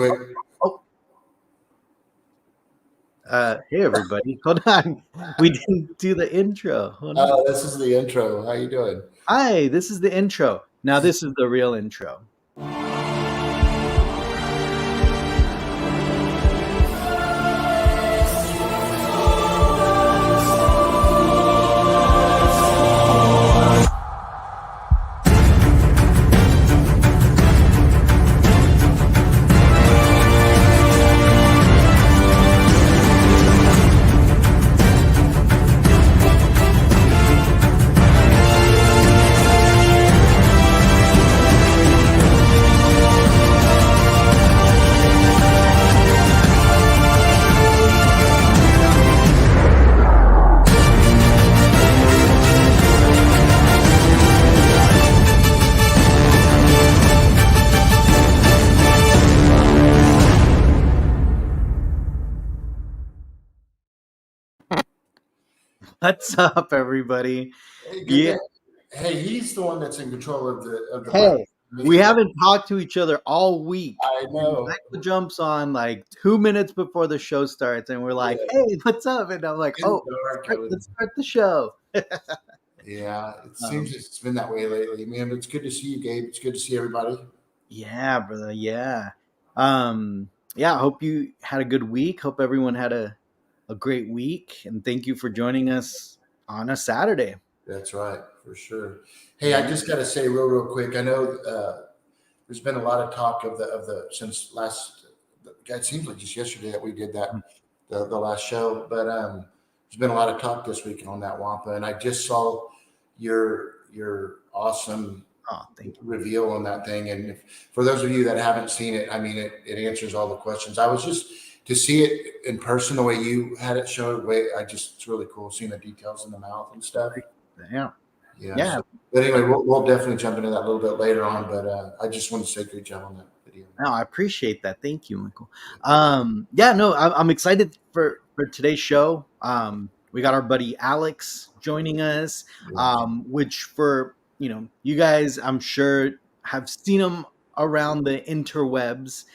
quick. Oh. Hey everybody, hold on. We didn't do the intro. Hold on. Oh, this is the intro. How you doing? Hi, this is the intro. Now this is the real intro. What's up, everybody? Hey, Yeah. Hey, he's the one that's in control of the. Hey, we haven't talked to each other all week. I know. Michael jumps on like 2 minutes before the show starts, and we're like, "Hey, what's up?" And I'm like, "Oh, let's start the show." Yeah, it seems it's been that way lately, man. It's good to see you, Gabe. It's good to see everybody. Yeah, brother. Yeah. Yeah. I hope you had a good week. Hope everyone had a great week, and thank you for joining us on a Saturday. That's right, for sure. Hey, I just got to say real quick. I know there's been a lot of talk of the since last. It seems like just yesterday that we did that the last show, but there's been a lot of talk this week on that Wampa, and I just saw your awesome reveal on that thing. And for those of you that haven't seen it, I mean, it answers all the questions. I was just to see it in person the way you had it showed. It's really cool seeing the details in the mouth and stuff. Yeah. So, but anyway, we'll definitely jump into that a little bit later on. But I just want to say great job on that video. No, I appreciate that. Thank you, Michael. I'm excited for today's show. We got our buddy Alex joining us, which for you guys, I'm sure have seen him around the interwebs.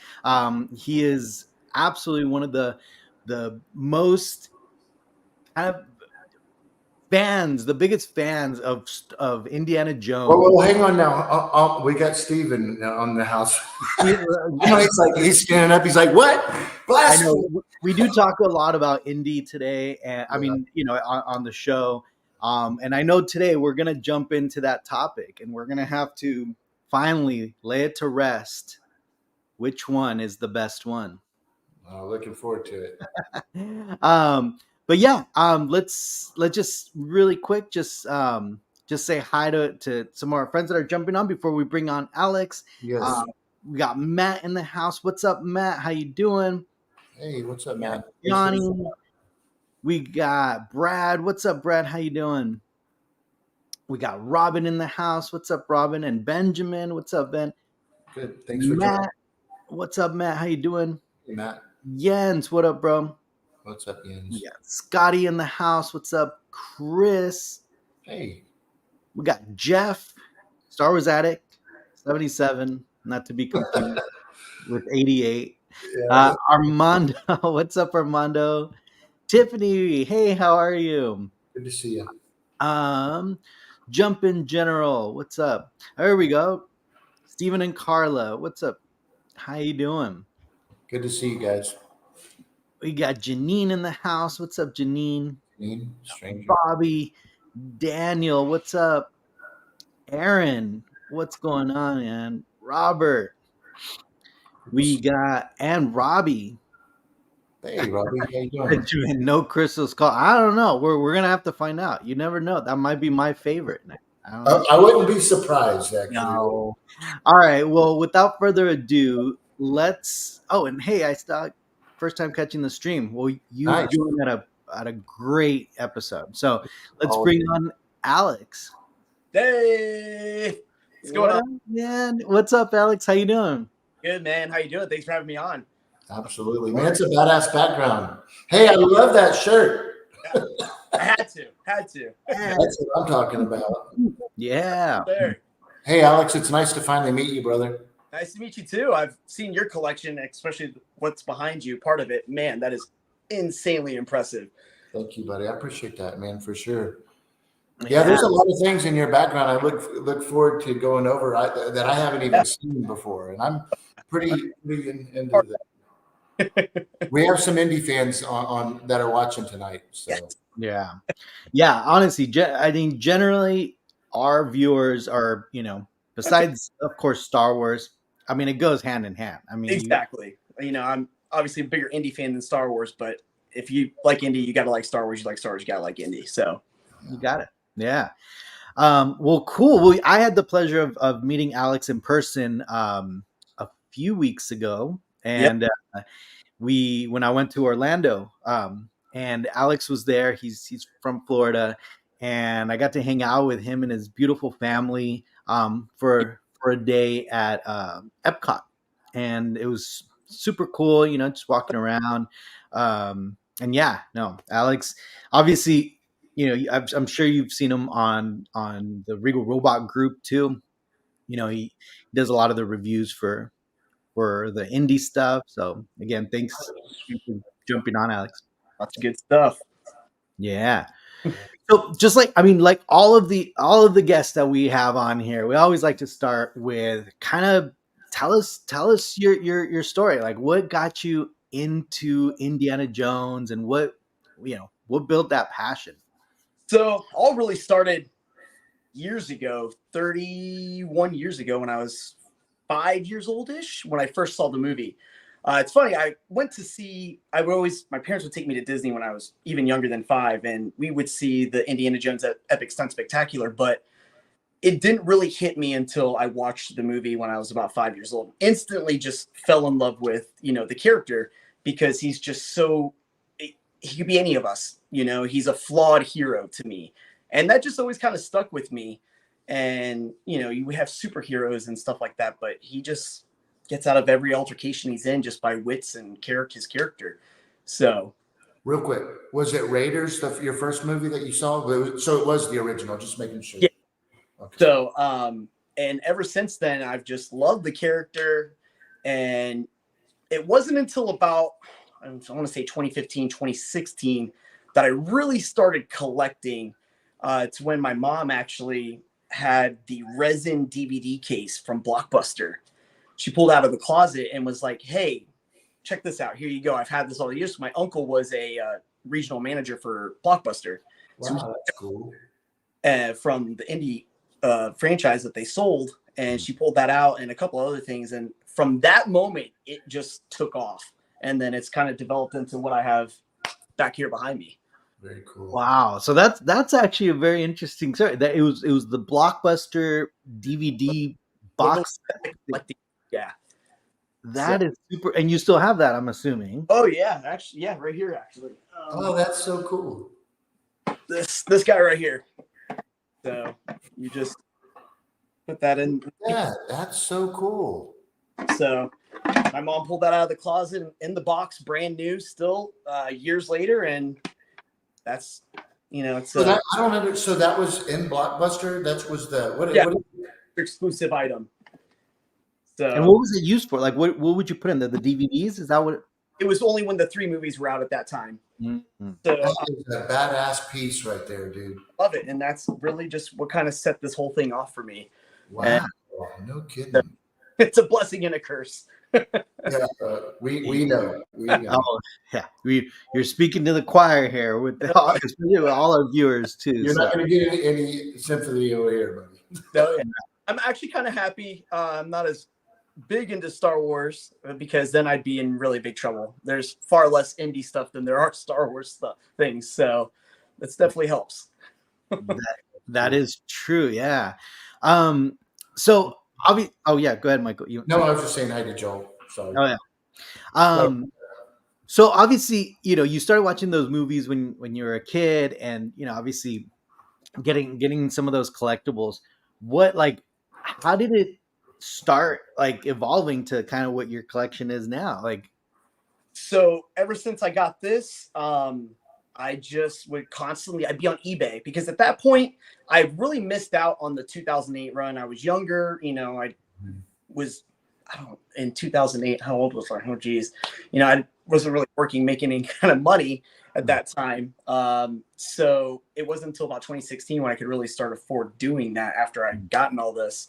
He is absolutely one of the most kind of the biggest fans of Indiana Jones. Well, hang on now. We got Steven on the house. He's standing up. He's like, "What? I know we do talk a lot about Indy today, and I mean, on the show. And I know today we're gonna jump into that topic, and we're gonna have to finally lay it to rest. Which one is the best one? Looking forward to it. But yeah, let's just really quick just say hi to some of our friends that are jumping on before we bring on Alex. Yes. We got Matt in the house. What's up, Matt? How you doing? Hey, what's up, Matt? Johnny. We got Brad. What's up, Brad? How you doing? We got Robin in the house. What's up, Robin? And Benjamin. What's up, Ben? Good. Thanks for Matt. What's up, Matt? How you doing? Hey, Matt. Jens. What up, bro? What's up, Jens? We got Scotty in the house. What's up, Chris? Hey. We got Jeff, Star Wars Addict, 77, not to be confused with 88. Yeah. Armando, what's up, Armando? Tiffany, hey, how are you? Good to see you. Jumpin' General, what's up? There we go. Steven and Carla, what's up? How you doing? Good to see you guys. We got Janine in the house. What's up, Janine? Janine, stranger. Bobby, Daniel, what's up? Aaron, what's going on, man? Robert, we got, and Robbie. Hey, Robbie, how you doing? No Crystal's call. I don't know. We're gonna have to find out. You never know. That might be my favorite. I wouldn't be surprised, actually. No. All right. Well, without further ado, let's. Oh, and hey, I started first time catching the stream. Well, you joined at a great episode. So let's bring on Alex. Hey, what's going on, man? What's up, Alex? How you doing? Good, man. How you doing? Thanks for having me on. Absolutely, man. It's a badass background. Hey, I love that shirt. Yeah. I had to. That's what I'm talking about. Yeah. Hey, Alex, it's nice to finally meet you, brother. Nice to meet you too. I've seen your collection, especially what's behind you. Part of it, man, that is insanely impressive. Thank you, buddy. I appreciate that, man, for sure. Yeah, there's a lot of things in your background I look forward to going over that I haven't even seen before, and I'm pretty into that. We have some indie fans on that are watching tonight. So yeah. Honestly, I think generally our viewers are, besides of course Star Wars. I mean, it goes hand in hand. I mean, exactly. I'm obviously a bigger indie fan than Star Wars, but if you like indie, you got to like Star Wars. You like Star Wars, you got to like indie. So you got it. Yeah. Well, cool. Well, I had the pleasure of meeting Alex in person a few weeks ago, and when I went to Orlando, and Alex was there. He's from Florida, and I got to hang out with him and his beautiful family for a day at Epcot, and it was super cool. Just walking around, and yeah, no, Alex, obviously. I'm sure you've seen him on the Regal Robot Group too. He does a lot of the reviews for the indie stuff. So again, thanks for jumping on, Alex. Lots of good stuff. Yeah. So just like all of the guests that we have on here, we always like to start with kind of tell us your story. Like what got you into Indiana Jones and what built that passion? So all really started years ago, 31 years ago, when I was 5 years old-ish, when I first saw the movie. It's funny, my parents would take me to Disney when I was even younger than 5, and we would see the Indiana Jones Epic Stunt Spectacular, but it didn't really hit me until I watched the movie when I was about 5 years old. Instantly just fell in love with, the character, because he's just so, he could be any of us, he's a flawed hero to me. And that just always kind of stuck with me. And, you have superheroes and stuff like that, but he just gets out of every altercation he's in just by wits and his character. So, real quick, was it Raiders, your first movie that you saw? So it was the original, just making sure. Yeah. Okay. So, and ever since then, I've just loved the character. And it wasn't until about, I want to say 2015, 2016, that I really started collecting. It's when my mom actually had the resin DVD case from Blockbuster. She pulled out of the closet and was like, "Hey, check this out. Here you go. I've had this all the years." My uncle was a regional manager for Blockbuster. Wow, that's cool. From the indie franchise that they sold. And she pulled that out and a couple other things. And from that moment, it just took off. And then it's kind of developed into what I have back here behind me. Very cool. Wow. So that's actually a very interesting story. That it was the Blockbuster DVD box. Yeah. That is super. And you still have that, I'm assuming. Oh yeah, actually, yeah, right here actually. Oh, that's so cool. This guy right here. So you just put that in. Yeah, that's so cool. So my mom pulled that out of the closet in the box, brand new, still years later, and that's it's so that, I don't know. So that was in Blockbuster. That was the what exclusive item. So and what was it used for? Like what would you put in there? The DVDs? Is that what it was? Only when the 3 movies were out at that time. Mm-hmm. So that is a badass piece right there, dude. Love it, and that's really just what kind of set this whole thing off for me. Wow, no kidding. It's a blessing and a curse. Yeah, we know. Oh, yeah. You're speaking to the choir here with all our viewers too. You're not going to get any sympathy over here, buddy. So, I'm actually kind of happy. I'm not as big into Star Wars because then I'd be in really big trouble. There's far less indie stuff than there are Star Wars things, so that definitely helps. that is true. Yeah. So oh yeah, go ahead, Michael. No, I was just saying hi to Joel. Sorry. Oh yeah. So obviously, you started watching those movies when you were a kid, and obviously getting some of those collectibles. How did it start evolving to kind of what your collection is now? So ever since I got this, I just would I'd be on eBay because at that point I really missed out on the 2008 run. I was younger, I was in 2008, how old was I? Oh, geez. I wasn't really working, making any kind of money at that time. So it wasn't until about 2016 when I could really start afford doing that after I'd gotten all this.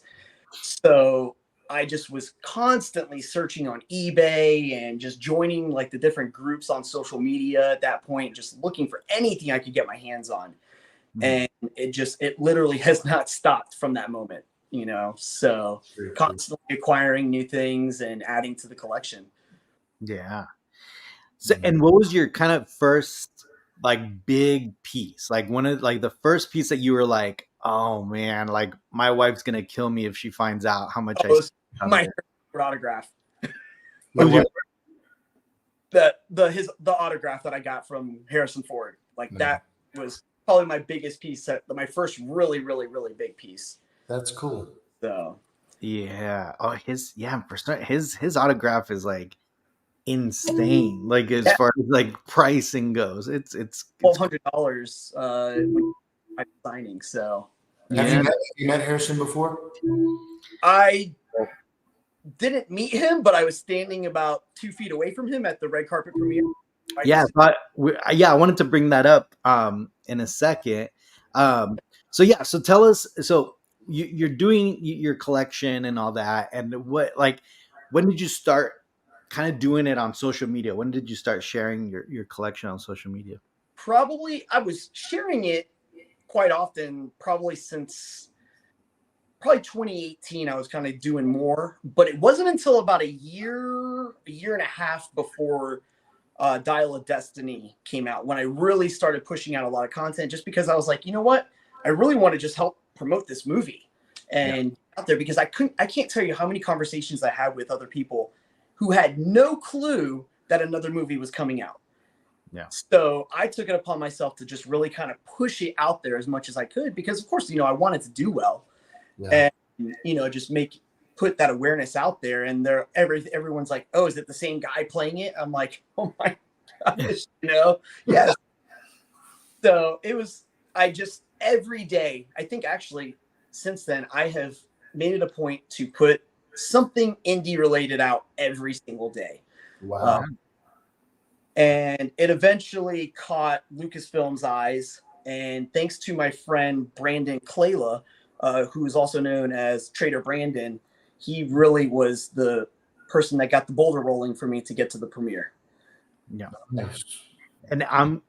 So I just was constantly searching on eBay and just joining like the different groups on social media at that point, just looking for anything I could get my hands on. And it literally has not stopped from that moment, so constantly acquiring new things and adding to the collection. Yeah. So, and what was your kind of first like big piece? Like one of like the first piece that you were like, oh man, like my wife's gonna kill me if she finds out how much My autograph. What? The autograph that I got from Harrison Ford, like that was probably my biggest piece, my first really, really, really big piece. That's cool. So yeah. Oh, his autograph is like insane. Like as far as like pricing goes, it's $1,200 when I'm signing. So have you met Harrison before? I didn't meet him, but I was standing about 2 feet away from him at the red carpet premiere. I wanted to bring that up in a second. So tell us. So you're doing your collection and all that, and when did you start kind of doing it on social media? When did you start sharing your collection on social media? Probably I was sharing it quite often, probably since 2018. I was kind of doing more, but it wasn't until about a year and a half before Dial of Destiny came out when I really started pushing out a lot of content, just because I was like, you know what? I really want to just help promote this movie and out there, because I can't tell you how many conversations I had with other people who had no clue that another movie was coming out. Yeah. So I took it upon myself to just really kind of push it out there as much as I could, because of course, I wanted to do well and, just put that awareness out there. And everyone's like, oh, is it the same guy playing it? I'm like, oh my gosh, yes. So every day, I think actually since then, I have made it a point to put something indie related out every single day. Wow. And it eventually caught Lucasfilm's eyes. And thanks to my friend, Brandon Clayla, who is also known as Trader Brandon, he really was the person that got the boulder rolling for me to get to the premiere. Yeah. Nice. And I'm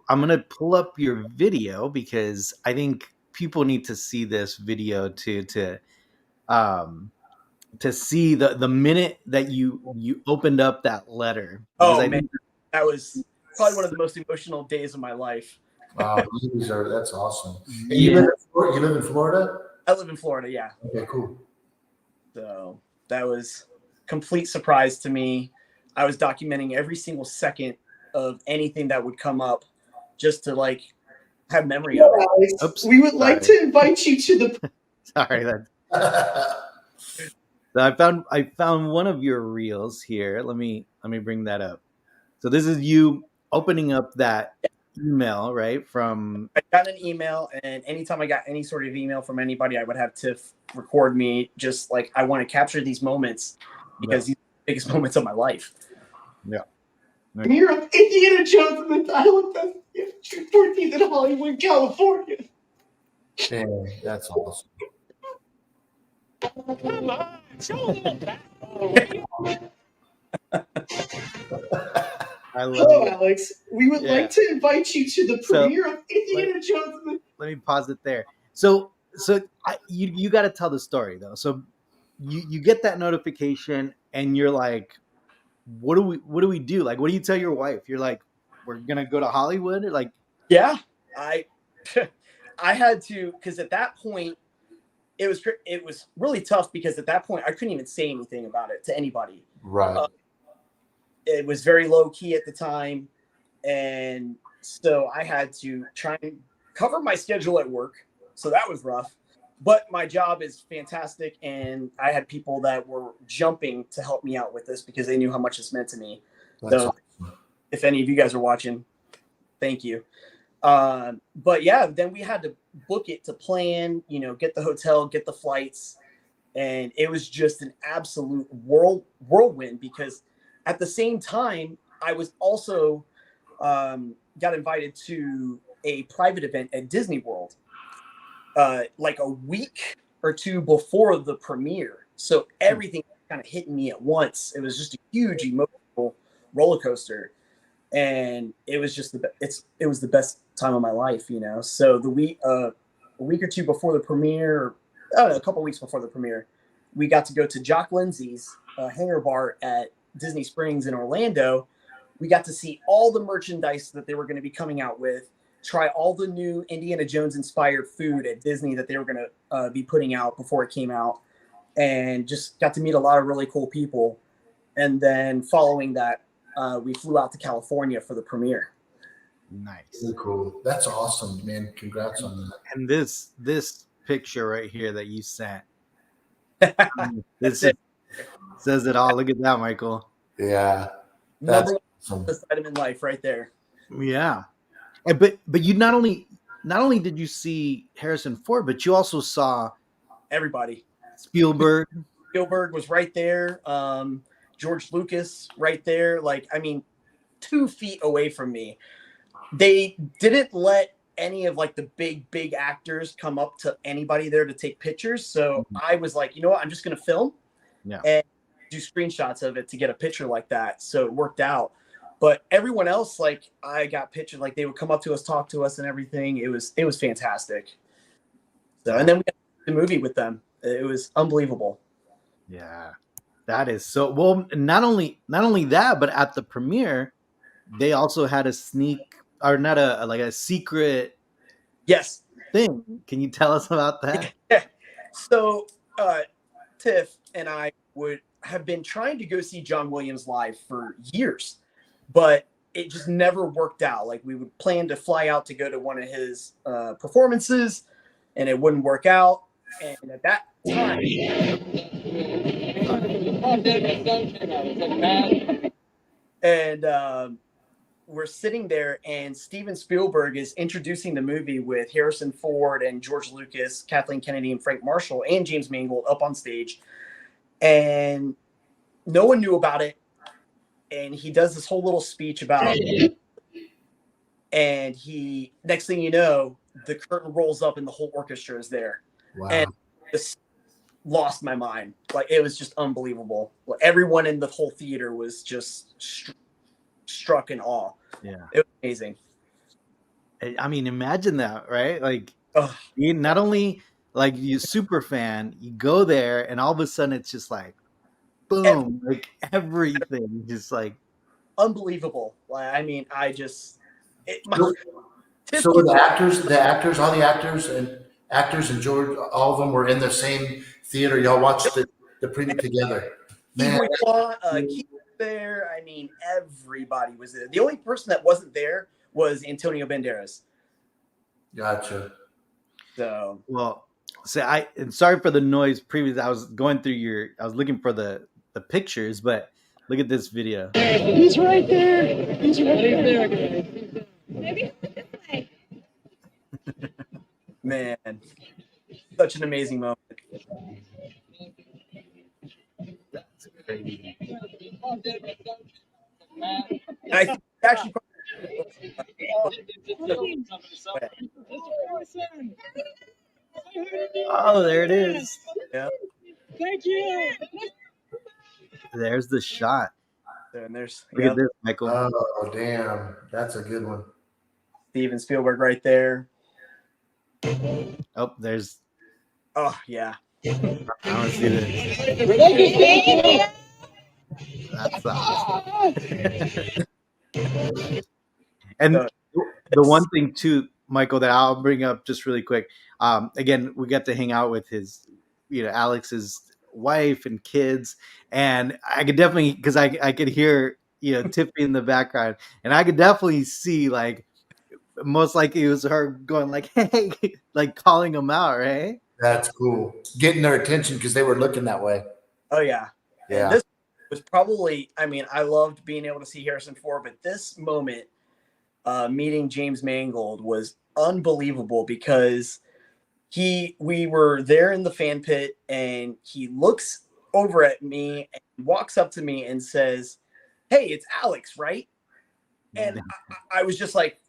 gonna pull up your video because I think people need to see this video to see the minute that you opened up that letter. Man, that was probably one of the most emotional days of my life. Wow, that's awesome. And you live in Florida? I live in Florida, yeah. Okay, cool. So that was complete surprise to me. I was documenting every single second of anything that would come up just to have memory of it. Alex, Oops, we would like to invite you to the sorry I found one of your reels here. Let me bring that up. So this is you opening up that email, right? I got an email, and anytime I got any sort of email from anybody, I would have Tiff record me, just like, I want to capture these moments because these are the biggest moments of my life. Yeah. premiere of Indiana Jones and the Dial of Destiny, June 14th in Hollywood, California. Dang, that's awesome. Come on, show them that. Hello, Alex. We would like to invite you to the premiere of Indiana Jones and the... Let me pause it there. So you got to tell the story though. So you get that notification and you're like, what do we do? Like, what do you tell your wife? You're like, we're gonna go to Hollywood? Like, yeah, I had to, because at that point it was really tough, because at that point I couldn't even say anything about it to anybody. Right. It was very low key at the time, and so I had to try and cover my schedule at work. So that was rough, but my job is fantastic, and I had people that were jumping to help me out with this because they knew how much this meant to me. That's so awesome. If any of you guys are watching, thank you. But yeah, then we had to book it, to plan, get the hotel, get the flights, And it was just an absolute whirlwind because at the same time, I was also got invited to a private event at Disney World like a week or two before the premiere. So everything kind of hit me at once. It was just a huge emotional roller coaster. And it was just it was the best time of my life, you know. So a week or two before the premiere, I don't know, a couple weeks before the premiere, we got to go to Jock Lindsay's hangar bar at Disney Springs in Orlando. We got to see all the merchandise that they were going to be coming out with, try all the new Indiana Jones inspired food at Disney that they were going to be putting out before it came out, and just got to meet a lot of really cool people. And then following that, we flew out to California for the premiere. Nice. Really cool. That's awesome, man. Congrats on that. And this picture right here that you sent, this says it all. Look at that, Michael. Yeah. Number That's one awesome. item in life right there. Yeah. And, but you not only did you see Harrison Ford, but you also saw Everybody. Spielberg. Spielberg was right there. George Lucas right there. Like, I mean, 2 feet away from me. They didn't let any of like the big actors come up to anybody there to take pictures. So I was like, you know what? I'm just going to film and do screenshots of it to get a picture like that. So it worked out. But everyone else, like, I got pictures, like they would come up to us, talk to us and everything. It was fantastic. So, and then we got the movie with them. It was unbelievable. Yeah. That is so well. Not only that, but at the premiere, they also had a sneak, or not a secret Yes. thing. Can you tell us about that? Yeah. So Tiff and I would have been trying to go see John Williams live for years, but it just never worked out. Like, we would plan to fly out to go to one of his performances, and it wouldn't work out. And at that time, and we're sitting there, and Steven Spielberg is introducing the movie with Harrison Ford and George Lucas, Kathleen Kennedy, and Frank Marshall, and James Mangold up on stage. And no one knew about it. And he does this whole little speech about it. And next thing you know, the curtain rolls up and the whole orchestra is there. Wow. And just lost my mind. Like, it was just unbelievable. Like, everyone in the whole theater was just struck in awe. Yeah. It was amazing. I mean, imagine that, right? Like, Ugh. you not only like you super fan, you go there and all of a sudden it's just like boom, like everything just like Unbelievable. Like, I mean, I just So the actors, all the actors and George, all of them were in the same theater. Y'all watched the premiere together. Man, Keith was there. I mean, everybody was there. The only person that wasn't there was Antonio Banderas. gotcha. So, well, and sorry for the noise previous. I was going through I was looking for the pictures, but look at this video. He's right there. He's right there, guys. Maybe this way. man, such an amazing moment. That's crazy. And I think actually, Oh, there it is. yeah. Thank you. There's the shot. And there's Look at this, Michael. Oh, damn. That's a good one. Steven Spielberg right there. Oh, there's. Oh yeah. I want to see this. That's awesome. And the one thing too, Michael, that I'll bring up just really quick. Again, we got to hang out with his, Alex's wife and kids, and I could definitely, because I could hear Tiffany in the background, and I could definitely see like most likely it was her going like, hey, like calling him out, right? That's cool. Getting their attention because they were looking that way. Oh yeah. Yeah. And this was probably, I mean, I loved being able to see Harrison Ford, but this moment, meeting James Mangold was unbelievable because we were there in the fan pit, and he looks over at me and walks up to me and says, "Hey, it's Alex, right?" And I was just like,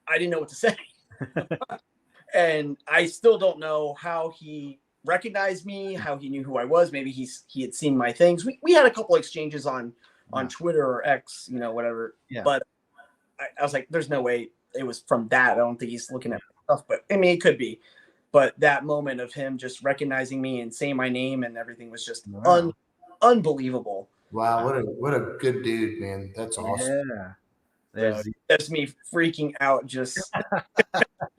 I didn't know what to say. And I still don't know how he recognized me, how he knew who I was. Maybe he had seen my things. We had a couple exchanges on Twitter or X, whatever. Yeah. But I was like, there's no way it was from that. I don't think he's looking at my stuff, but I mean, it could be. But that moment of him just recognizing me and saying my name and everything was just unbelievable. Wow, what a good dude, man. That's awesome. Yeah. So that's me freaking out. Just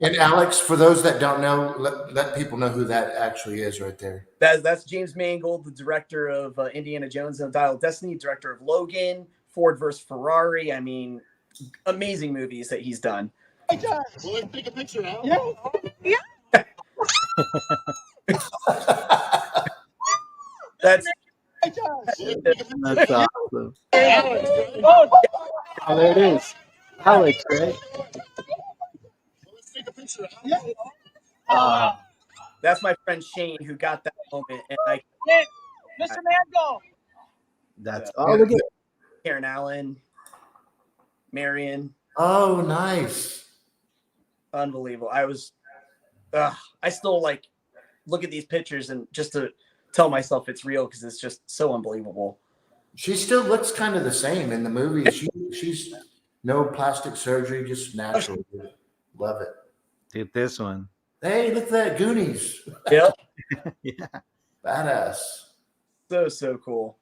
And Alex, for those that don't know, let people know who that actually is right there. that's James Mangold, the director of Indiana Jones and the Dial of Destiny, director of Logan, Ford vs. Ferrari. I mean, amazing movies that he's done. Hey, John, will I take a picture now? Yeah. That's awesome. Alex, Oh, there it is. Alex, right? let's take a picture. Yeah. That's my friend Shane who got that moment, and like Mr. Mango. That's look at Karen Allen, Marion, Oh, nice. unbelievable. I still like look at these pictures and just to tell myself it's real because it's just so unbelievable. She still looks kind of the same in the movie. She's no plastic surgery, just natural. Love it. dude, this one. Hey, look at that Goonies. Yep. Yeah. Badass. So cool.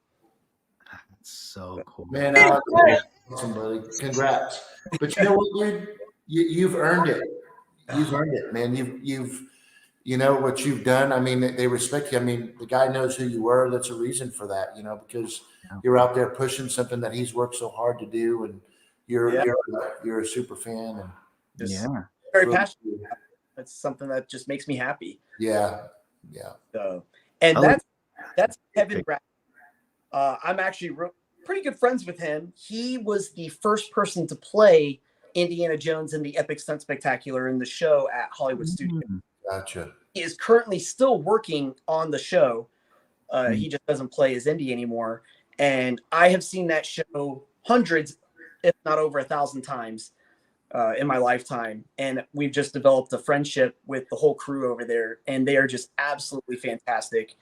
That's so cool. Man, awesome, buddy. Congrats. But you know what, dude? You've earned it. You've earned it, man. You've you know what you've done. I mean, they respect you. I mean, the guy knows who you were. That's a reason for that, because you're out there pushing something that he's worked so hard to do, and you're a super fan, and Just Yeah. very really passionate. cool. That's something that just makes me happy. Yeah. So, and I that's Kevin Brad. I'm actually pretty good friends with him. He was the first person to play Indiana Jones in the Epic Stunt Spectacular in the show at Hollywood Studios. Gotcha. He is currently still working on the show. He just doesn't play as Indy anymore. And I have seen that show hundreds, if not over 1,000 times in my lifetime. And we've just developed a friendship with the whole crew over there. And they are just absolutely fantastic.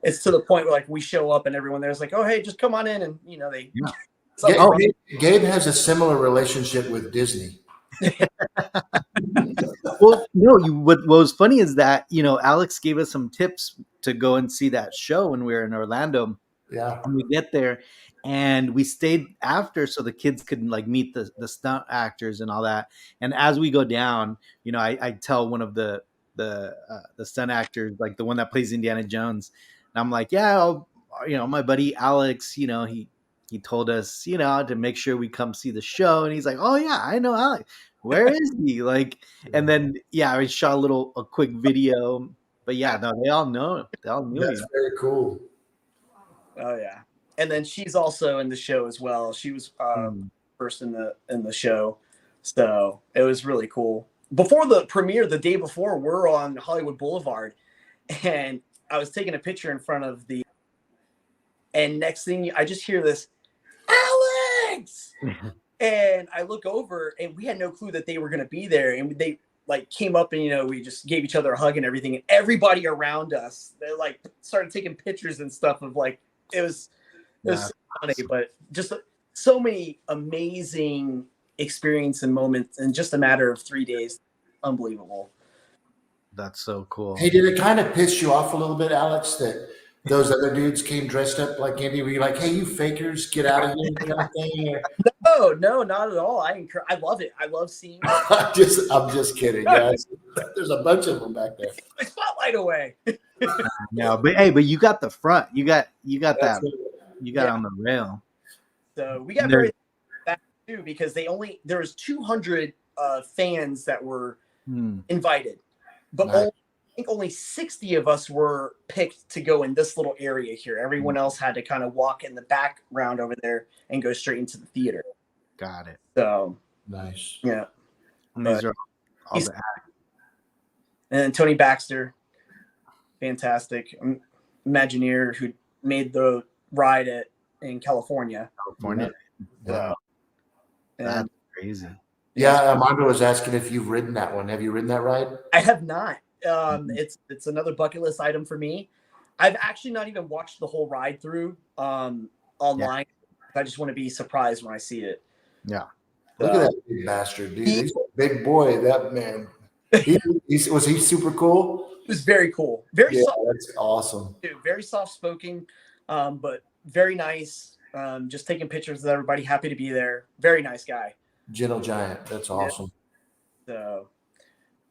It's to the point where like we show up and everyone there's like, oh, hey, just come on in. And, they. Yeah. Gabe has a similar relationship with Disney. Well, no, what was funny is that, Alex gave us some tips to go and see that show when we were in Orlando. Yeah. And we get there and we stayed after so the kids could like meet the stunt actors and all that. And as we go down, I tell one of the stunt actors, like the one that plays Indiana Jones, and I'm like, yeah, my buddy Alex, he told us, to make sure we come see the show. And he's like, oh yeah, I know Alex. Where is he? Like, and then, I shot a quick video, but no, they all know. They all knew That's him. very cool. Oh yeah. And then she's also in the show as well. She was first in the show. So it was really cool. Before the premiere, the day before, we're on Hollywood Boulevard and I was taking a picture in front of and next thing I just hear this, Alex! And I look over and we had no clue that they were going to be there. And they like came up and, we just gave each other a hug and everything. And everybody around us, they like started taking pictures and stuff of like, it was so funny, but just so many amazing experience and moments in just a matter of 3 days. Unbelievable. That's so cool. Hey, did it kind of piss you off a little bit, Alex, that those other dudes came dressed up like Indy? Were you like, hey, you fakers, get out of here kind of thing? No, not at all. I love it. I love seeing it. I'm just kidding, guys. There's a bunch of them back there. my spotlight away. No, but you got the front. You got that. You got on the rail. So we got very that too because there was 200 fans that were invited, but Nice. I think only 60 of us were picked to go in this little area here. Everyone else had to kind of walk in the background over there and go straight into the theater. Got it. So Nice. yeah, And these are all the And then Tony Baxter, fantastic Imagineer who made the ride in California. California. Yeah. That's crazy. Yeah, Armando was asking if you've ridden that one. Have you ridden that ride? I have not. It's another bucket list item for me. I've actually not even watched the whole ride through online. Yeah. I just want to be surprised when I see it. Yeah. Look at that big bastard, dude. He's a big boy, that man. Was he super cool? It was very cool. Very soft. That's awesome. Dude, very soft spoken, but very nice. Just taking pictures with everybody, happy to be there. Very nice guy. Gentle Giant. That's awesome. Yeah. So,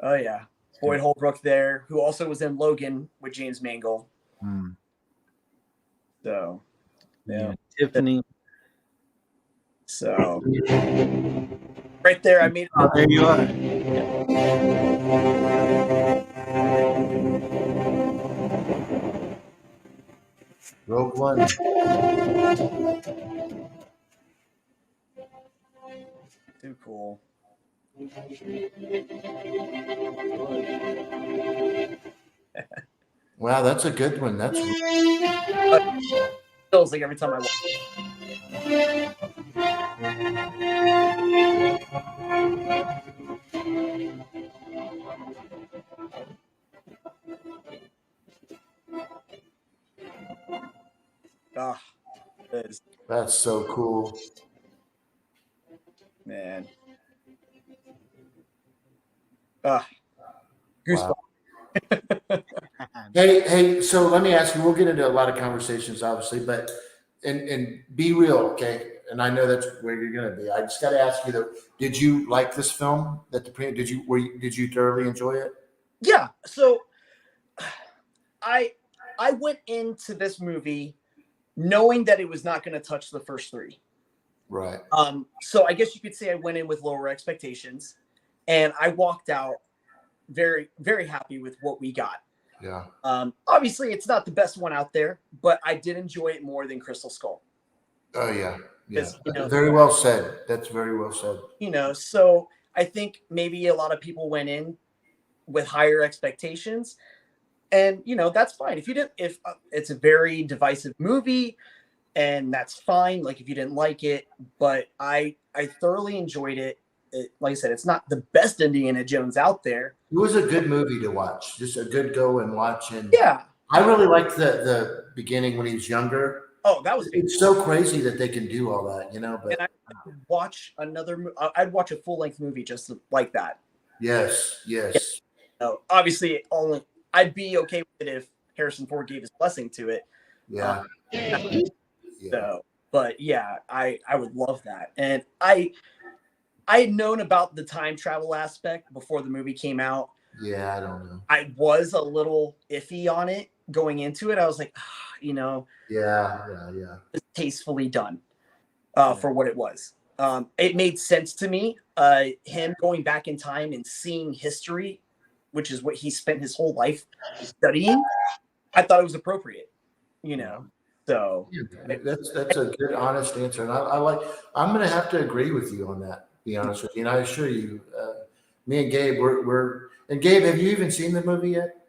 oh yeah. Boyd Holbrook there, who also was in Logan with James Mangold. So, yeah. Tiffany. So, right there, I made it. Oh, there you are. Rogue One. Too cool. Wow, that's a good one. That's Feels like every time I watch. That's so cool, man. Goosebumps. Wow. Hey, so let me ask you, we'll get into a lot of conversations, obviously, but and be real, okay? And I know that's where you're gonna be. I just gotta ask you though, did you like this film did you thoroughly enjoy it? Yeah. So I went into this movie knowing that it was not going to touch the first three. Right. So I guess you could say I went in with lower expectations, and I walked out very, very happy with what we got. Yeah. Obviously, it's not the best one out there, but I did enjoy it more than Crystal Skull. Oh yeah. Yeah. You know, very well said. That's very well said. You know, so I think maybe a lot of people went in with higher expectations. And, you know, that's fine. If it's a very divisive movie, and that's fine. Like if you didn't like it, but I thoroughly enjoyed it. Like I said, it's not the best Indiana Jones out there. It was a good movie to watch. Just a good go and watch. And yeah, I really liked the beginning when he was younger. Oh, that was it's so crazy that they can do all that, you know. But and I'd watch I'd watch a full length movie just like that. Yes. You know, obviously, I'd be okay with it if Harrison Ford gave his blessing to it. Yeah. So, but yeah, I would love that. And I had known about the time travel aspect before the movie came out. Yeah, I don't know. I was a little iffy on it going into it. I was like, you know. Yeah. It's tastefully done for what it was. It made sense to me. Him going back in time and seeing history, which is what he spent his whole life studying. I thought it was appropriate, you know. So that's a good, honest answer, and I'm going to have to agree with you on that. Be honest with you, and I assure you, me and Gabe, we're. And Gabe, have you even seen the movie yet?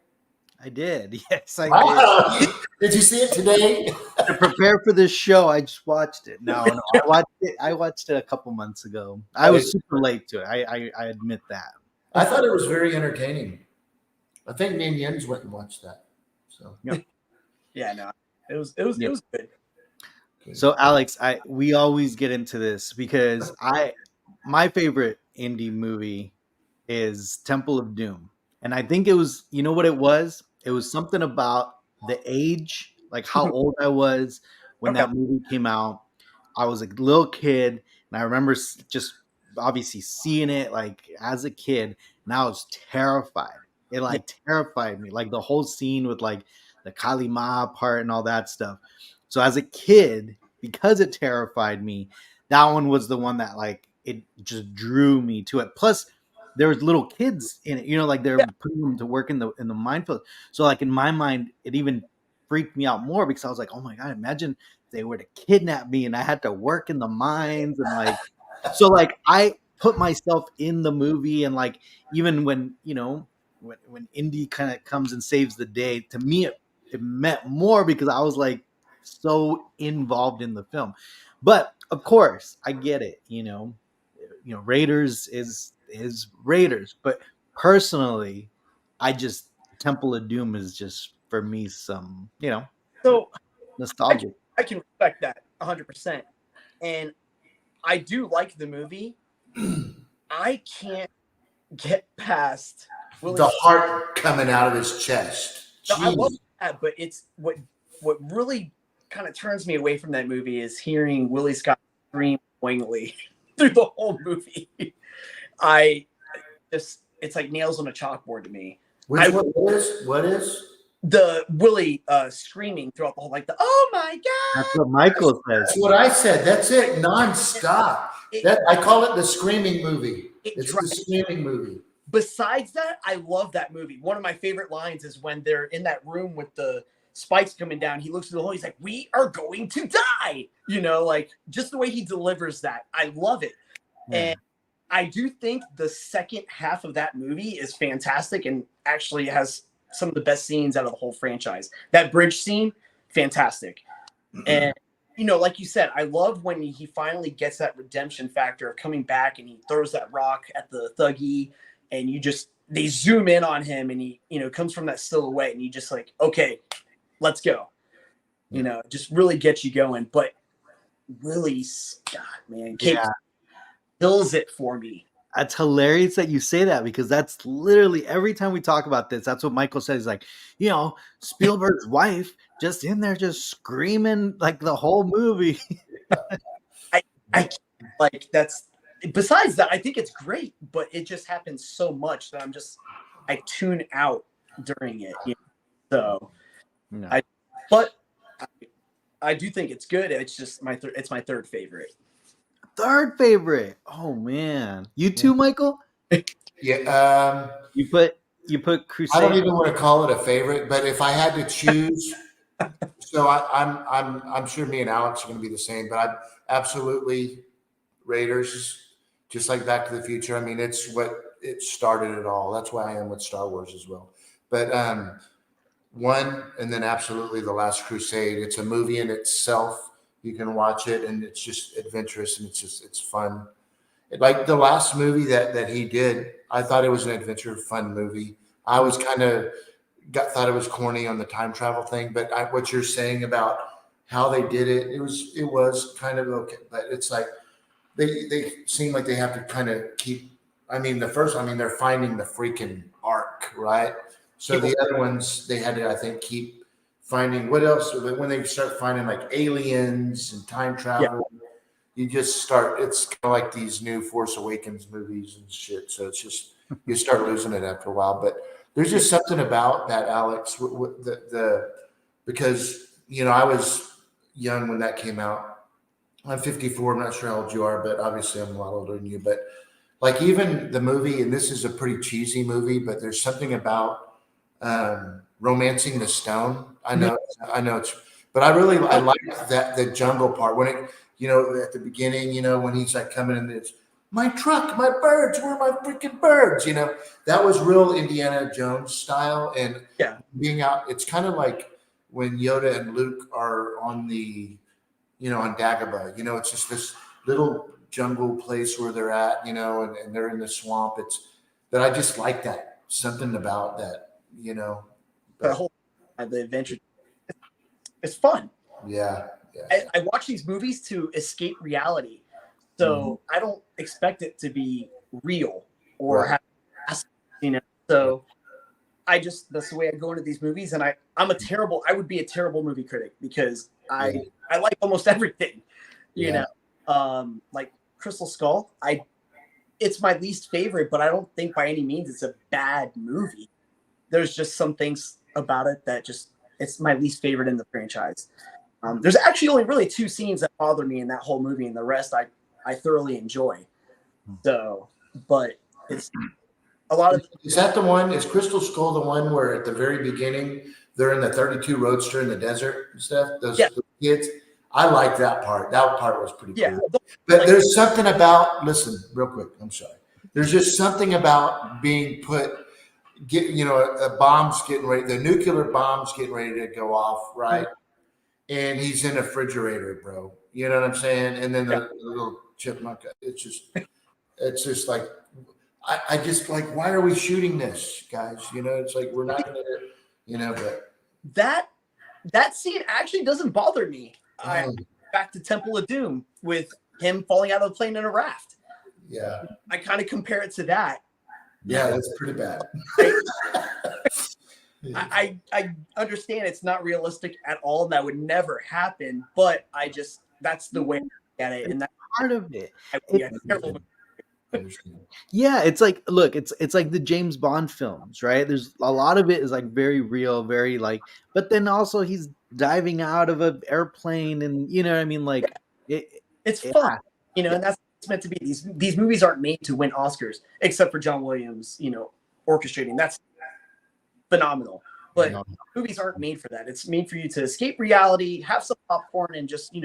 I did. Yes, I did. Did you see it today? To prepare for this show, I just watched it. No, I watched it a couple months ago. I was super late to it. I admit that. I thought it was very entertaining. I think me and Jens went and watched that. So yeah, no, it was good. So Alex, we always get into this because my favorite indie movie is Temple of Doom. And I think it was, you know what it was? It was something about the age, like how old I was when that movie came out. I was a little kid, and I remember just obviously seeing it like as a kid, and I was terrified. It terrified me, like the whole scene with like the Kali Ma part and all that stuff. So as a kid, because it terrified me, that one was the one that like it just drew me to it. Plus, there was little kids in it, you know, like they're putting them to work in the minefield. So like in my mind, it even freaked me out more because I was like, oh my God, imagine if they were to kidnap me and I had to work in the mines and like, so like I put myself in the movie and like, even when, you know, when Indy kind of comes and saves the day, to me it meant more because I was like so involved in the film. But of course, I get it. Raiders is Raiders, but personally, I just Temple of Doom is just for me some So nostalgia. I can respect that 100%, and I do like the movie. I can't get past The heart coming out of his chest. No, I love Jeez. that, but it's what really kind of turns me away from that movie is hearing Willie Scott scream wingly through the whole movie. It's like nails on a chalkboard to me. Which one is? What is? The Willie screaming throughout the whole, like the oh my god. That's what Michael says. That's what I said. That's it, nonstop. I call it the screaming movie. It's the screaming movie. Besides that, I love that movie. One of my favorite lines is when they're in that room with the spikes coming down. He looks through the hole. He's like, "We are going to die." Like just the way he delivers that. I love it. Yeah. And I do think the second half of that movie is fantastic and actually has some of the best scenes out of the whole franchise. That bridge scene, fantastic. And like you said, I love when he finally gets that redemption factor of coming back and he throws that rock at the thuggy, and they zoom in on him, and he comes from that silhouette, and you just like, okay, let's go. Just really gets you going. But Willie Scott, man, kills it for me. That's hilarious that you say that, because that's literally every time we talk about this, that's what Michael says. Like, Spielberg's wife just in there just screaming like the whole movie. I like that's. Besides that, I think it's great, but it just happens so much that I tune out during it. So, no. I do think it's good. It's just it's my third favorite. Third favorite. Oh man, you too, Michael? Yeah. You put Crusade. I don't even want to call it a favorite, but if I had to choose, so I'm sure me and Alex are going to be the same, but I'm absolutely Raiders. Just like Back to the Future. I mean, it's what it started it all. That's why I am with Star Wars as well. But one, and then absolutely The Last Crusade. It's a movie in itself. You can watch it, and it's just adventurous, and it's fun. Like the last movie that he did, I thought it was an adventure, fun movie. I was kind of thought it was corny on the time travel thing, but what you're saying about how they did it, it was kind of okay. But it's like, they seem like they have to kind of keep. They're finding the freaking ark, right? So the other ones they had to, I think, keep finding what else. When they start finding like aliens and time travel, you just start. It's kind of like these new Force Awakens movies and shit. So it's just you start losing it after a while. But there's just something about that, Alex. Because I was young when that came out. I'm 54. I'm not sure how old you are, but obviously I'm a lot older than you. But like even the movie, and this is a pretty cheesy movie, but there's something about romancing the stone. I know it's, but I like that the jungle part when it, at the beginning, when he's like coming in, it's my truck, my birds, where are my freaking birds? That was real Indiana Jones style, and being out. It's kind of like when Yoda and Luke are on the on Dagobah, it's just this little jungle place where they're at, and they're in the swamp. But I just like that, something about that, The whole the adventure, it's fun. Yeah. I watch these movies to escape reality, so I don't expect it to be real or have, So that's the way I go into these movies, and I would be a terrible movie critic because I like almost everything, like Crystal Skull. It's my least favorite, but I don't think by any means it's a bad movie. There's just some things about it that it's my least favorite in the franchise. There's actually only really two scenes that bother me in that whole movie, and the rest I thoroughly enjoy. So, but it's a lot of. Is that the one? Is Crystal Skull the one where at the very beginning they're in the 32 Roadster in the desert and stuff? Those kids. I like that part. That part was pretty cool. But there's something about. Listen, real quick. I'm sorry. There's just something about being put. a bomb's getting ready, the nuclear bomb's getting ready to go off, right? And he's in a refrigerator, bro. You know what I'm saying? And then the little chipmunk, it's just like, I just like, why are we shooting this, guys? It's like, we're not going to, but. That scene actually doesn't bother me. Back to Temple of Doom with him falling out of the plane in a raft. Yeah. I kind of compare it to that. Yeah, that's pretty bad. I understand it's not realistic at all. That would never happen, but that's the way I look at it. And that's part of it. Yeah, it's like, look, it's like the James Bond films, right? There's a lot of it is like very real, very like, but then also he's diving out of an airplane, and you know what I mean, like it's fun, and that's what it's meant to be. These movies aren't made to win Oscars, except for John Williams, orchestrating. That's phenomenal. But movies aren't made for that. It's made for you to escape reality, have some popcorn, and just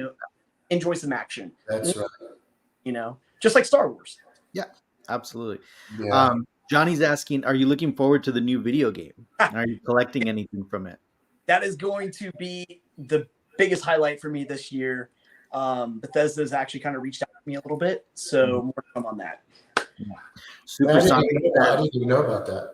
enjoy some action. That's right. Just like Star Wars. Yeah, absolutely. Yeah. Johnny's asking, are you looking forward to the new video game? Are you collecting anything from it? That is going to be the biggest highlight for me this year. Bethesda's actually kind of reached out to me a little bit, so more to come on that. Supersonic, I didn't even know about that.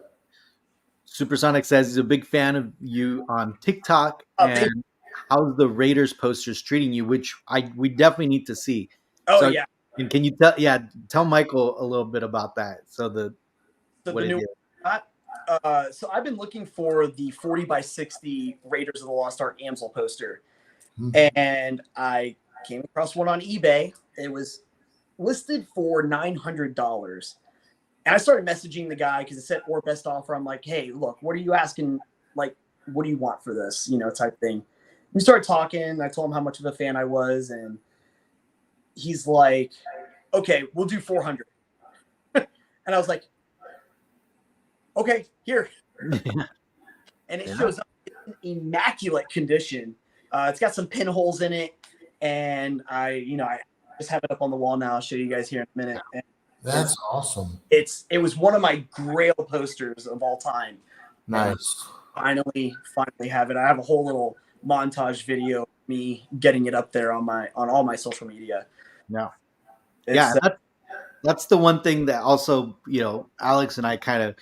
Supersonic says he's a big fan of you on TikTok, and how's the Raiders posters treating you, which we definitely need to see. Yeah. And can you tell Michael a little bit about that? So I've been looking for the 40x60 Raiders of the Lost Ark Amsel poster, and I came across one on eBay. It was listed for $900, and I started messaging the guy because it said or best offer. I'm like, hey, look, what are you asking? Like, what do you want for this? Type thing. We started talking. I told him how much of a fan I was, and he's like, okay, we'll do 400. And I was like, okay, here. And it shows up in immaculate condition. It's got some pinholes in it. And I just have it up on the wall now. I'll show you guys here in a minute. And that's awesome. It was one of my grail posters of all time. Nice. Finally have it. I have a whole little montage video of me getting it up there on all my social media. That's the one thing that also Alex and I kind of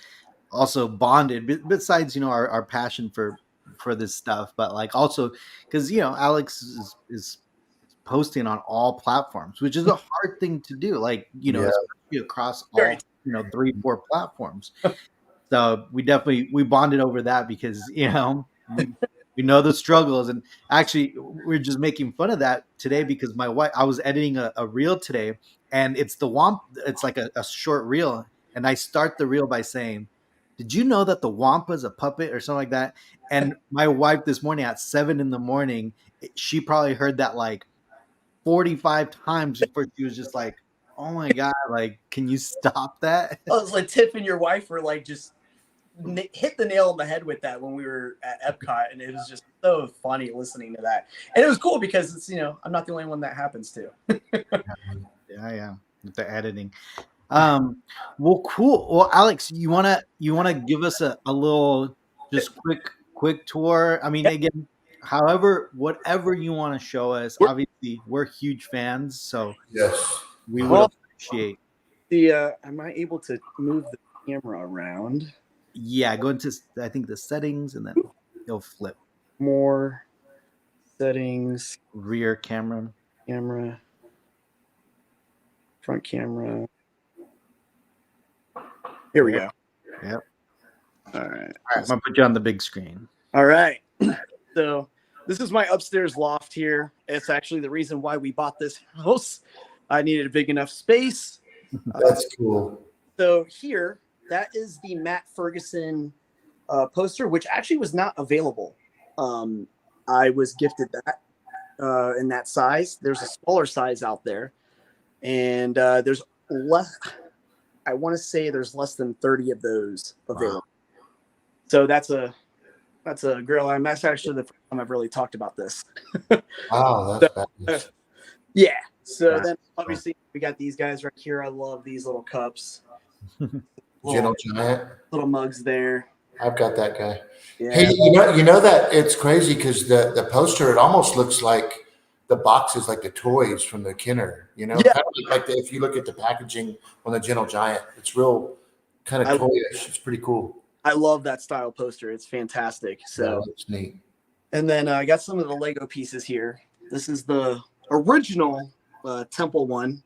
also bonded, besides our passion for this stuff, but like also because Alex is posting on all platforms, which is a hard thing to do, like especially across all 3-4 platforms. So we bonded over that because we know the struggles. And actually we're just making fun of that today because my wife, I was editing a reel today, and it's the Wamp. It's like a short reel. And I start the reel by saying, did you know that the Wampa is a puppet or something like that? And my wife this morning at 7 a.m, she probably heard that like 45 times before she was just like, oh my God, like, can you stop that? I was like, Tiff and your wife were like, just hit the nail on the head with that when we were at Epcot, and it was just so funny listening to that. And it was cool because it's I'm not the only one that happens to. yeah, with the editing. Well, cool. Well, Alex, you wanna give us a little just quick tour? I mean, again, whatever you want to show us. Obviously, we're huge fans, so yes, we will appreciate. Am I able to move the camera around? Yeah, go into I think the settings, and then it'll flip. More settings. Rear camera, front camera. Here we go. Yep. All right. I'm gonna put you on the big screen. All right. So this is my upstairs loft here. It's actually the reason why we bought this house. I needed a big enough space. That's cool. So here, that is the Matt Ferguson poster, which actually was not available. I was gifted that in that size. There's a smaller size out there, and there's less. I want to say there's less than 30 of those available. Wow. So that's a girl. That's actually the first time I've really talked about this. Wow, that's yeah. So then obviously we got these guys right here. I love these little cups. Gentle Giant. Little mugs there. I've got that guy. Yeah. Hey, you know that it's crazy because the poster, it almost looks like the boxes, like the toys from the Kenner. Yeah. Kind of like if you look at the packaging on the Gentle Giant, it's real kind of toyish. It's pretty cool. I love that style poster. It's fantastic. So it's neat. And then I got some of the Lego pieces here. This is the original Temple one.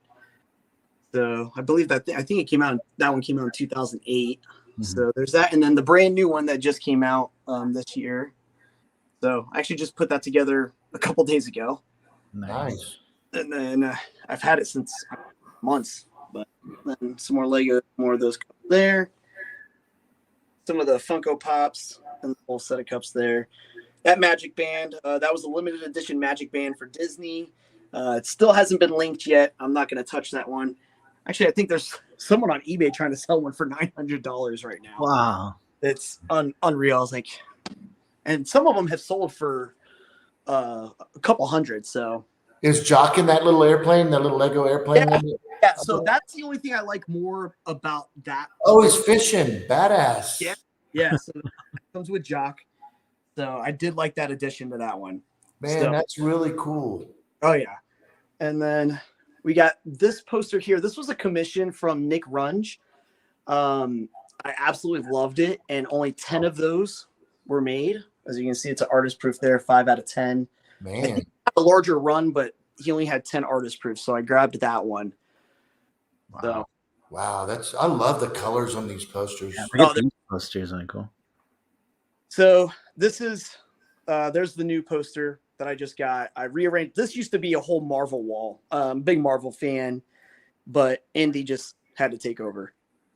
So I believe I think it came out. That one came out in 2008. Mm-hmm. So there's that, and then the brand new one that just came out this year. So I actually just put that together a couple days ago. Nice. And then I've had it since months. But then some more Lego, more of those cups there. Some of the Funko Pops and the whole set of cups there. That Magic Band, that was a limited edition Magic Band for Disney. It still hasn't been linked yet. I'm not going to touch that one. Actually, I think there's someone on eBay trying to sell one for $900 right now. Wow. It's unreal. I was like, and some of them have sold for a couple hundred. So is Jock in that little airplane, that little Lego airplane? Yeah. So that's the only thing I like more about that. Oh, he's fishing. Badass. Yeah. Yeah. So that comes with Jock. So I did like that addition to that one. Man, that's really cool. Oh, yeah. And then we got this poster here. This was a commission from Nick Runge. I absolutely loved it. And only 10 of those were made. As you can see, it's an artist proof there, 5 out of 10. Man. A larger run, but he only had 10 artist proofs. So I grabbed that one. Wow. So, wow. I love the colors on these posters. Yeah, these posters are cool. So this is, there's the new poster that I just got. I rearranged. This used to be a whole Marvel wall. Big Marvel fan, but Indy just had to take over.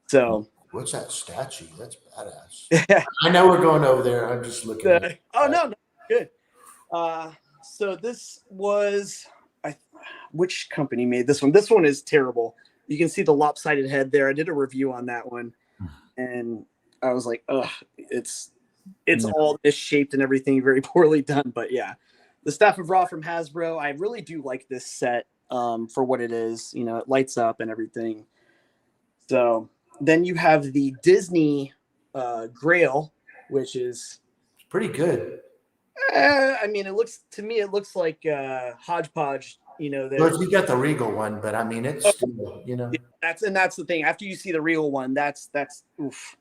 So what's that statue? That's badass. I know we're going over there. I'm just looking at it. Oh, no, good. So this was, which company made this one? This one is terrible. You can see the lopsided head there. I did a review on that one, and I was like, ugh, it's all misshaped and everything, very poorly done. But yeah, the Staff of Ra from Hasbro. I really do like this set for what it is. You know, it lights up and everything. So then you have the Disney Grail, which is pretty good. I mean, it looks like hodgepodge. You know, well, you got the Regal one, but I mean, it's still, you know, that's the thing. After you see the Regal one, that's oof.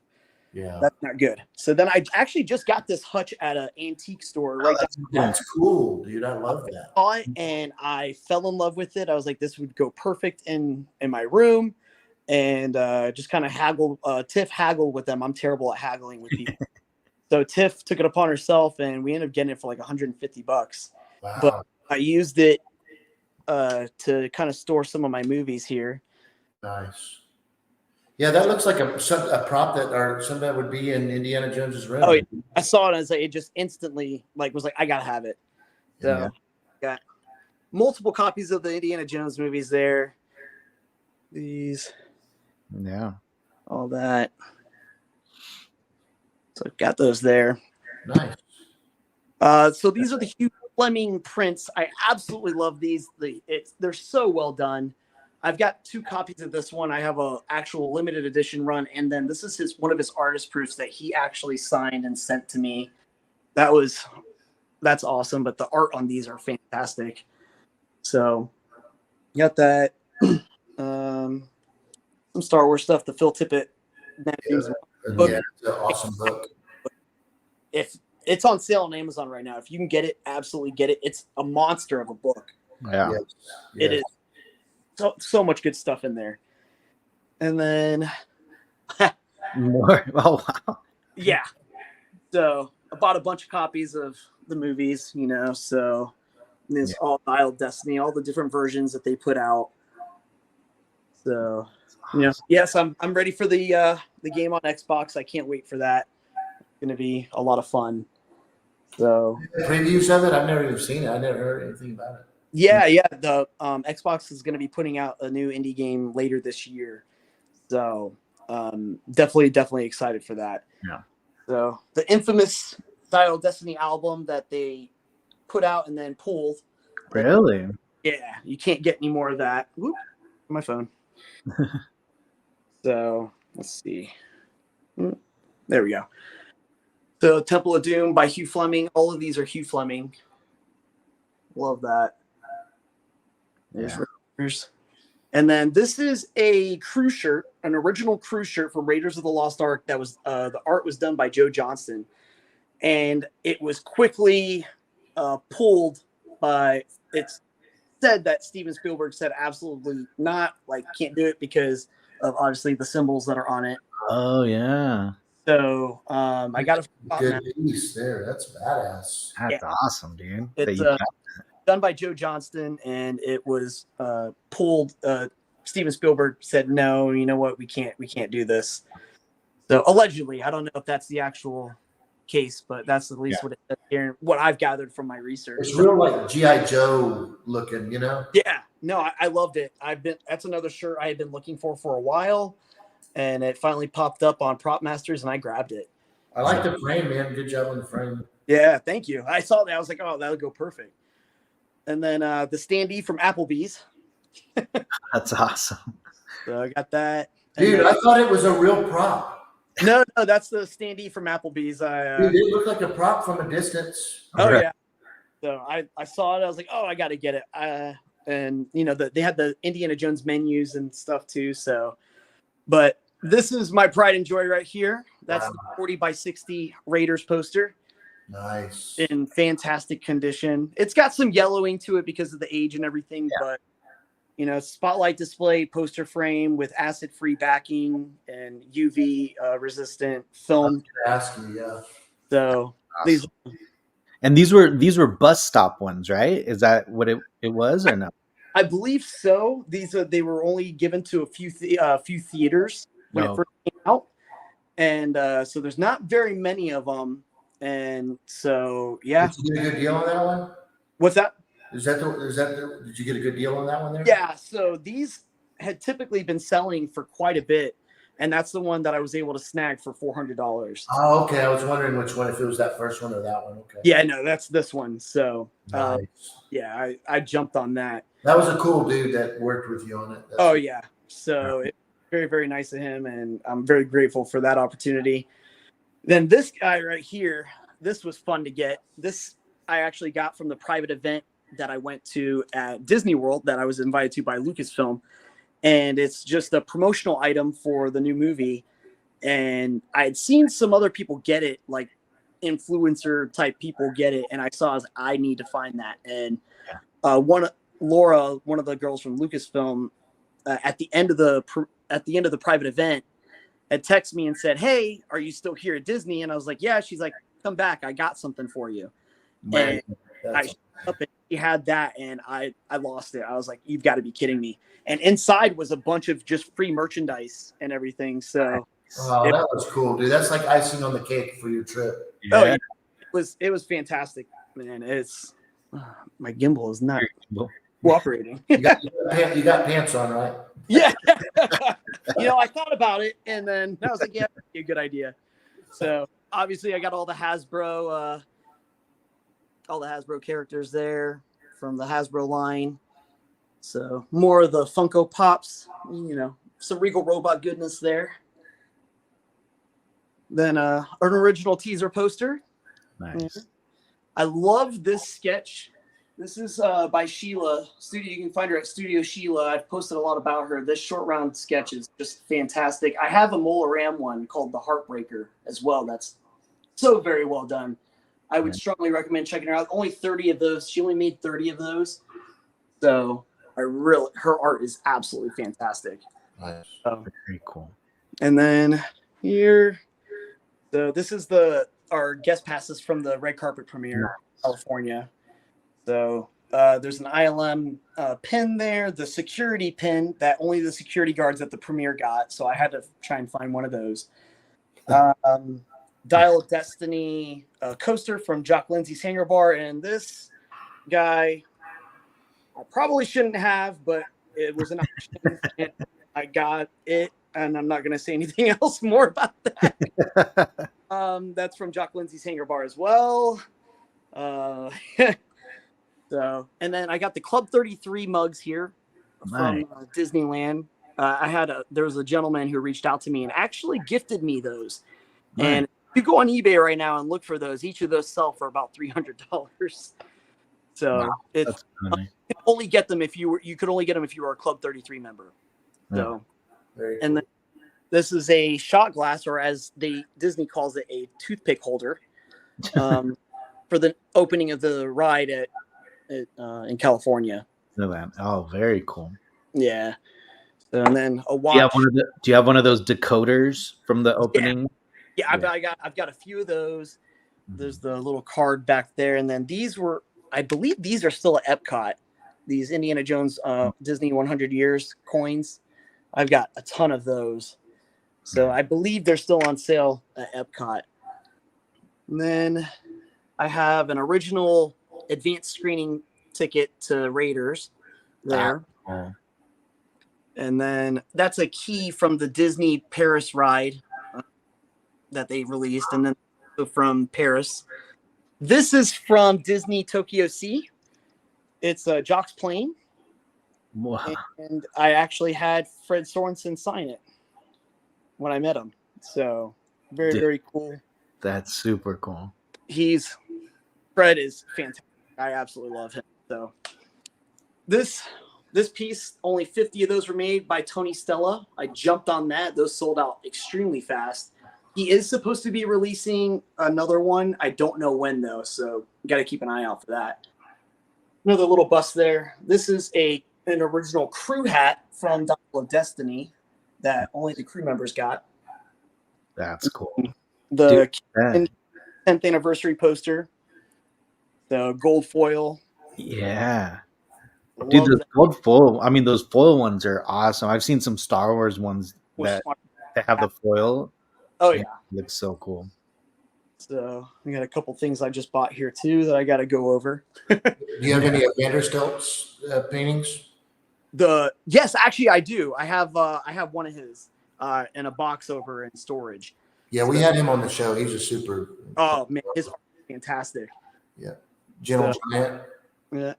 Yeah, that's not good. So then I actually just got this hutch at an antique store. Right, that's cool, dude. I love that. I saw it and I fell in love with it. I was like, this would go perfect in my room, and just kind of Tiff haggled with them. I'm terrible at haggling with people. So Tiff took it upon herself, and we ended up getting it for like $150. Wow. But I used it to kind of store some of my movies here. Nice. Yeah, that looks like a prop or something that would be in Indiana Jones's room. Oh, yeah. I saw it and I was like, it just instantly was like, I gotta have it. So got multiple copies of the Indiana Jones movies there. These, all that. So I've got those there. Nice. So these are the Hugh Fleming prints. I absolutely love these. They're so well done. I've got 2 copies of this one. I have a actual limited edition run, and then this is one of his artist proofs that he actually signed and sent to me. That's awesome. But the art on these are fantastic. So got that. Some Star Wars stuff. The Phil Tippett book. Yeah, it's an awesome book. If it's on sale on Amazon right now, if you can get it, absolutely get it. It's a monster of a book. Yeah, it is. So much good stuff in there. And then more. Oh wow. Yeah. So I bought a bunch of copies of the movies, you know, so there's all Dial of Destiny, all the different versions that they put out. So yes, I'm ready for the game on Xbox. I can't wait for that. It's gonna be a lot of fun. So previews of it, I've never even seen it. I never heard anything about it. Yeah. The Xbox is going to be putting out a new indie game later this year, so definitely excited for that. Yeah. So the infamous Dial of Destiny album that they put out and then pulled. Really? Yeah, you can't get any more of that. Whoop, my phone. So let's see. There we go. The Temple of Doom by Hugh Fleming. All of these are Hugh Fleming. Love that. There's Raiders. And then this is a crew shirt, an original crew shirt from Raiders of the Lost Ark. That was the art was done by Joe Johnston, and it was quickly pulled by. It's said that Steven Spielberg said absolutely not, like can't do it because of obviously the symbols that are on it. Oh yeah. So I got a good piece there. That's badass. That's awesome, dude. It's done by Joe Johnston, and it was pulled. Steven Spielberg said, "No, you know what? We can't do this." So allegedly, I don't know if that's the actual case, but that's at least what it says here. What I've gathered from my research. It's real like GI Joe looking, you know. Yeah, no, I loved it. That's another shirt I had been looking for a while, and it finally popped up on Prop Masters, and I grabbed it. I like the frame, man. Good job on the frame. Yeah, thank you. I saw that. I was like, oh, that'll go perfect. And then the standee from Applebee's. That's awesome. So I got that. Dude, then, I thought it was a real prop. No, that's the standee from Applebee's. Dude, it looked like a prop from a distance. Oh yeah. So I saw it. I was like, oh, I got to get it. And you know they had the Indiana Jones menus and stuff too. So, but this is my pride and joy right here. That's the 40 by 60 Raiders poster. Nice. In fantastic condition. It's got some yellowing to it because of the age and everything, but you know, spotlight display, poster frame with acid-free backing and UV resistant film. So these were bus stop ones, right? Is that what it was or no? I believe so. They were only given to a few theaters when it first came out, and so there's not very many of them. And so, yeah. Did you get a good deal on that one? What's that? Did you get a good deal on that one there? Yeah. So these had typically been selling for quite a bit. And that's the one that I was able to snag for $400. Oh, okay. I was wondering which one, if it was that first one or that one. Okay. Yeah, no, that's this one. So, nice. Yeah, I jumped on that. That was a cool dude that worked with you on it. Yeah. So it's very, very nice of him. And I'm very grateful for that opportunity. Then this guy right here, this was fun to get. This I actually got from the private event that I went to at Disney World that I was invited to by Lucasfilm. And it's just a promotional item for the new movie. And I had seen some other people get it, like influencer type people get it. And I saw I need to find that. And Laura, one of the girls from Lucasfilm, at the end of the private event, had texted me and said, "Hey, are you still here at Disney?" And I was like, "Yeah." She's like, "Come back. I got something for you." And I showed up and she had that, and I lost it. I was like, "You've got to be kidding me." And inside was a bunch of just free merchandise and everything. So that was cool, dude. That's like icing on the cake for your trip. Yeah. Oh, yeah. It was fantastic, man. It's my gimbal is not cooperating. You got pants on, right? Yeah. I thought about it, and then I was like, yeah, that'd be a good idea. So obviously I got all the Hasbro characters there from the Hasbro line. So more of the Funko Pops, some Regal Robot goodness there. Then an original teaser poster. Nice. I love this sketch. This is by Sheila Studio. You can find her at Studio Sheila. I've posted a lot about her. This short round sketch is just fantastic. I have a Mola Ram one called The Heartbreaker as well. That's so very well done. I would strongly recommend checking her out. Only 30 of those. She only made 30 of those. So her art is absolutely fantastic. Nice. Very cool. And then here, so this is our guest passes from the red carpet premiere, California. So there's an ILM pin there, the security pin that only the security guards at the premiere got. So I had to try and find one of those. Dial of Destiny coaster from Jock Lindsay's Hangar Bar. And this guy, I probably shouldn't have, but it was an option. And I got it, and I'm not going to say anything else more about that. That's from Jock Lindsay's Hangar Bar as well. So, and then I got the Club 33 mugs here from Disneyland. There was a gentleman who reached out to me and actually gifted me those. And you go on eBay right now and look for those, each of those sell for about $300. So Wow, it's that's funny. you can only get them if you could only get them if you were a Club 33 member. So Very cool. and then this is a shot glass, or as Disney calls it, a toothpick holder, for the opening of the ride at in California. Oh, very cool. Yeah. So, and then a Do you have watch. do you have one of those decoders from the opening? Yeah, I've got a few of those. There's the little card back there, and then I believe these are still at Epcot. These Indiana Jones Disney 100 Years coins. I've got a ton of those. So I believe they're still on sale at Epcot. And then I have an original advanced screening ticket to Raiders there. Oh. And then that's a key from the Disney Paris ride that they released. And then from Paris. This is from Disney Tokyo Sea. It's a Jock's plane. Wow. And I actually had Fred Sorensen sign it when I met him. So very, very cool. That's super cool. Fred is fantastic. I absolutely love him. So this piece, only 50 of those were made by Tony Stella. I jumped on that. Those sold out extremely fast. He is supposed to be releasing another one. I don't know when though, so you got to keep an eye out for that. Another little bust there. This is an original crew hat from Dial of Destiny that only the crew members got. That's cool. The 10th anniversary poster. The gold foil. Yeah. Dude, those those foil ones are awesome. I've seen some Star Wars ones that have the foil. Oh yeah, it looks so cool. So I got a couple things I just bought here too that I got to go over. Do you have any Vanderstelt's paintings? Yes, actually I do. I have one of his in a box over in storage. Yeah, we had him on the show. He's a super. Oh man, his art is fantastic. Yeah, Gentle Giant. Yeah,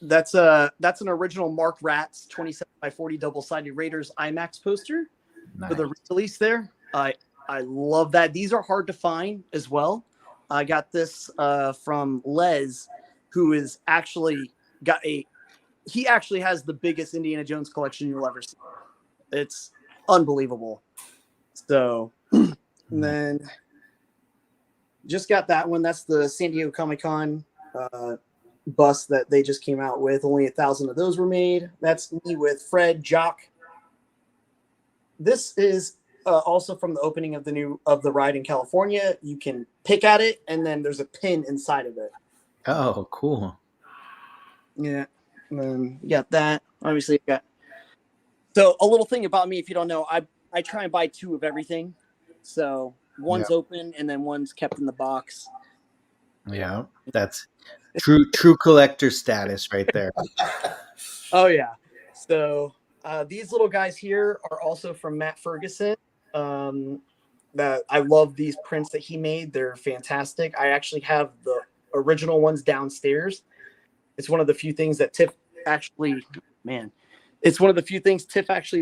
that's an original Mark Ratz 27x40 double-sided Raiders IMAX poster for the release there. I love that. These are hard to find as well. I got this from Les, who is actually he actually has the biggest Indiana Jones collection you'll ever see. It's unbelievable. So, and then just got that one. That's the San Diego Comic-Con bus that they just came out with. Only 1,000 of those were made. That's me with Fred, Jock. This is also from the opening of the ride in California. You can pick at it, and then there's a pin inside of it. Oh, cool. Yeah, and then you got that. Obviously, you got. So a little thing about me, if you don't know, I try and buy 2 of everything. So one's open, and then one's kept in the box. Yeah, that's true collector status right there. Oh yeah. So these little guys here are also from Matt Ferguson. That I love these prints that he made. They're fantastic. I actually have the original ones downstairs. It's one of the few things that Tiff actually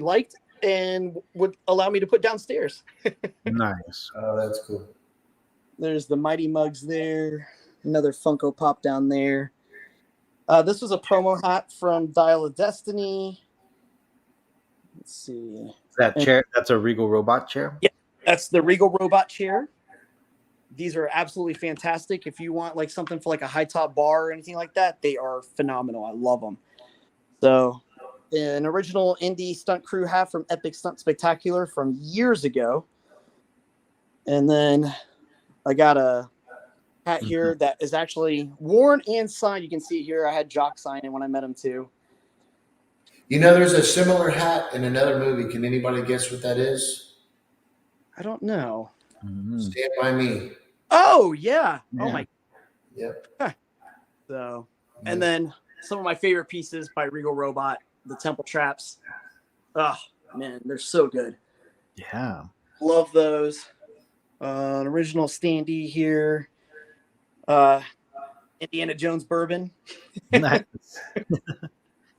liked and would allow me to put downstairs. Nice. Oh, that's cool. There's the Mighty Mugs there. Another Funko Pop down there. This was a promo hat from Dial of Destiny. Let's see. That chair, that's a Regal Robot chair? Yeah, that's the Regal Robot chair. These are absolutely fantastic. If you want like something for like a high top bar or anything like that, they are phenomenal. I love them. So an original Indy stunt crew hat from Epic Stunt Spectacular from years ago. And then I got a hat here that is actually worn and signed. You can see it here. I had Jock sign it when I met him too. You know, there's a similar hat in another movie. Can anybody guess what that is? I don't know. Stand By Me. Oh, yeah. Oh, my. Yep. So, and then some of my favorite pieces by Regal Robot, the Temple Traps. Oh, man, they're so good. Yeah. Love those. An original standee here. Indiana Jones bourbon. Nice.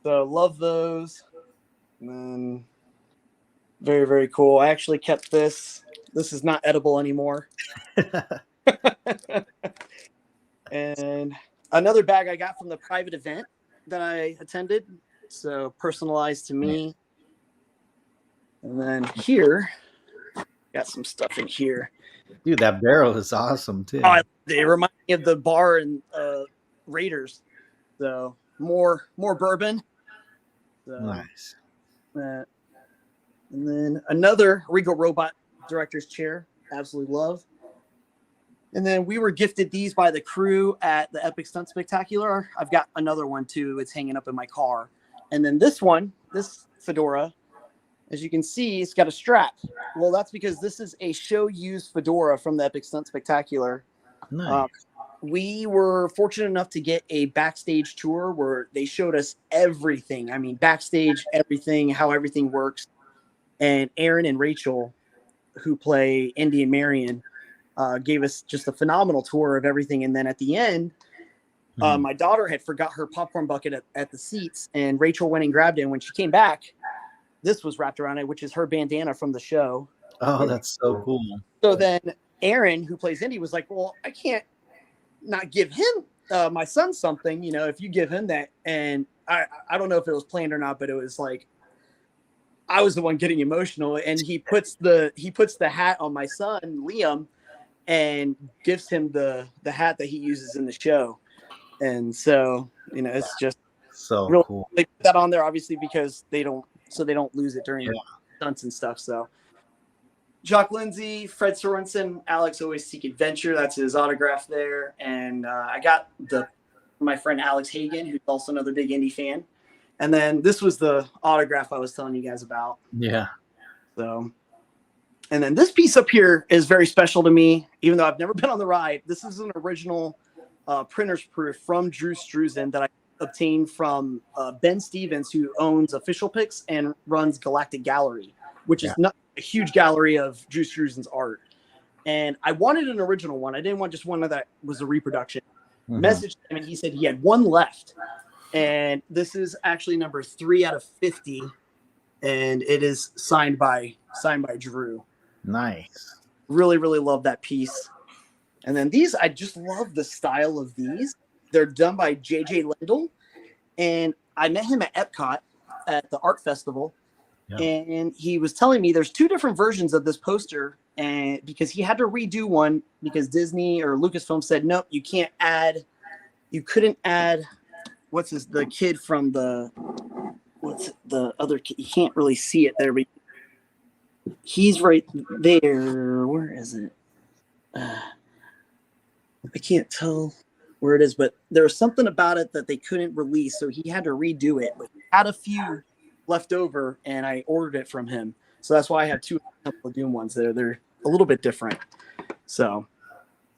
So love those. And then very, very cool. I actually kept this This is not edible anymore. And another bag I got from the private event that I attended. So personalized to me. And then here, got some stuff in here. Dude, that barrel is awesome too. They remind me of the bar in Raiders. So more bourbon. So, Nice. and then another Regal Robot director's chair. Absolutely love. And then we were gifted these by the crew at the Epic Stunt Spectacular. I've got another one too. It's hanging up in my car. And then this one, this fedora, as you can see, it's got a strap. Well, that's because this is a show-used fedora from the Epic Stunt Spectacular. Nice. We were fortunate enough to get a backstage tour where they showed us everything. I mean, backstage, everything, how everything works. And Aaron and Rachel, who play Indy and Marion, gave us just a phenomenal tour of everything. And then at the end, my daughter had forgot her popcorn bucket at the seats, and Rachel went and grabbed it. And when she came back, this was wrapped around it, which is her bandana from the show. Oh, that's so cool. So then Aaron, who plays Indy, was like, well, I can't not give him, my son, something, if you give him that. And I don't know if it was planned or not, but it was like, I was the one getting emotional. And he puts the hat on my son, Liam, and gives him the hat that he uses in the show. And so, it's just so real cool. They put that on there obviously because they don't lose it during stunts and stuff. So Jock Lindsay, Fred Sorensen, Alex Always Seek Adventure, that's his autograph there. And I got my friend Alex Hagen, who's also another big Indy fan. And then this was the autograph I was telling you guys about. Yeah. So, and then this piece up here is very special to me, even though I've never been on the ride. This is an original printer's proof from Drew Struzan that I obtained from Ben Stevens, who owns Official Picks and runs Galactic Gallery, which is not a huge gallery of Drew Struzan's art. And I wanted an original one. I didn't want just one that was a reproduction. Messaged him, and he said he had one left. And this is actually number 3 out of 50, and it is signed by Drew. Nice. Really, really love that piece. And then these, I just love the style of these. They're done by J.J. Lindell, and I met him at Epcot at the art festival, and he was telling me there's 2 different versions of this poster, and because he had to redo one because Disney or Lucasfilm said nope, you couldn't add the kid from the other kid, you can't really see it there, but he's right there. Where is it? I can't tell where it is, but there was something about it that they couldn't release, so he had to redo it. But he had a few left over, and I ordered it from him. So that's why I have 2 Temple of Doom ones there. They're a little bit different. So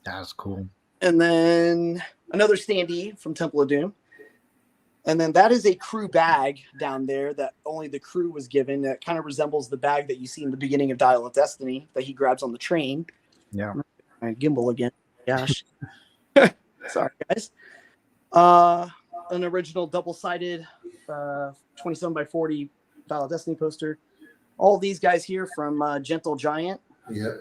that's cool. And then another standee from Temple of Doom. And then that is a crew bag down there that only the crew was given. That kind of resembles the bag that you see in the beginning of Dial of Destiny that he grabs on the train. Yeah. Gimbal again. Gosh. Sorry, guys. An original double-sided 27x40 Dial of Destiny poster. All these guys here from Gentle Giant. Yep.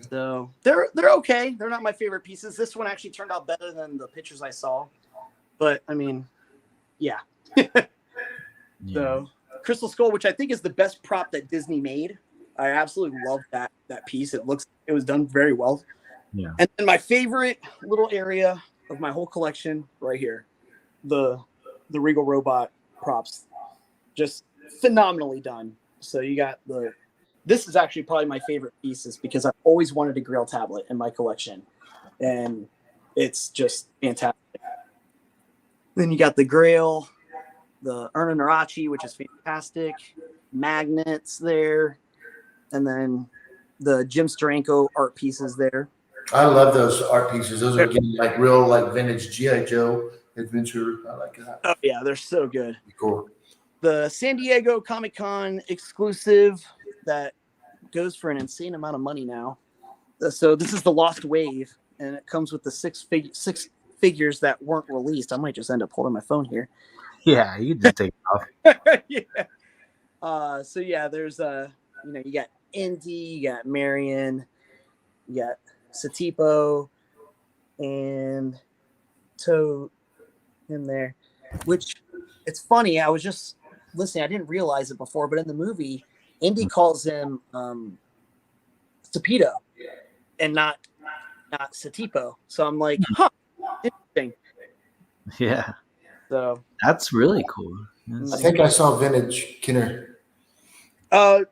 So they're okay. They're not my favorite pieces. This one actually turned out better than the pictures I saw. But, I mean, yeah. So Crystal Skull, which I think is the best prop that Disney made. I absolutely love that piece. It was done very well. Yeah. And then my favorite little area of my whole collection right here, the Regal Robot props, just phenomenally done. So you got this is actually probably my favorite pieces because I've always wanted a Grail tablet in my collection, and it's just fantastic. Then you got the Grail, the Erna Narachi, which is fantastic, magnets there, and then the Jim Steranko art pieces there. I love those art pieces. Those are getting like real, like vintage G.I. Joe adventure. I like that. Oh yeah, they're so good. Cool. The San Diego Comic-Con exclusive that goes for an insane amount of money now. So this is the Lost Wave, and it comes with the six figures that weren't released. I might just end up holding my phone here. Yeah, you just take it off. Yeah. So yeah, there's you got Indy, you got Marion, you got Satipo, and Toad in there. Which it's funny. I was just listening. I didn't realize it before, but in the movie, Indy calls him Sapito and not Satipo. So I'm like, huh, interesting. Yeah, So that's really cool. I think I saw vintage Kinner. yeah,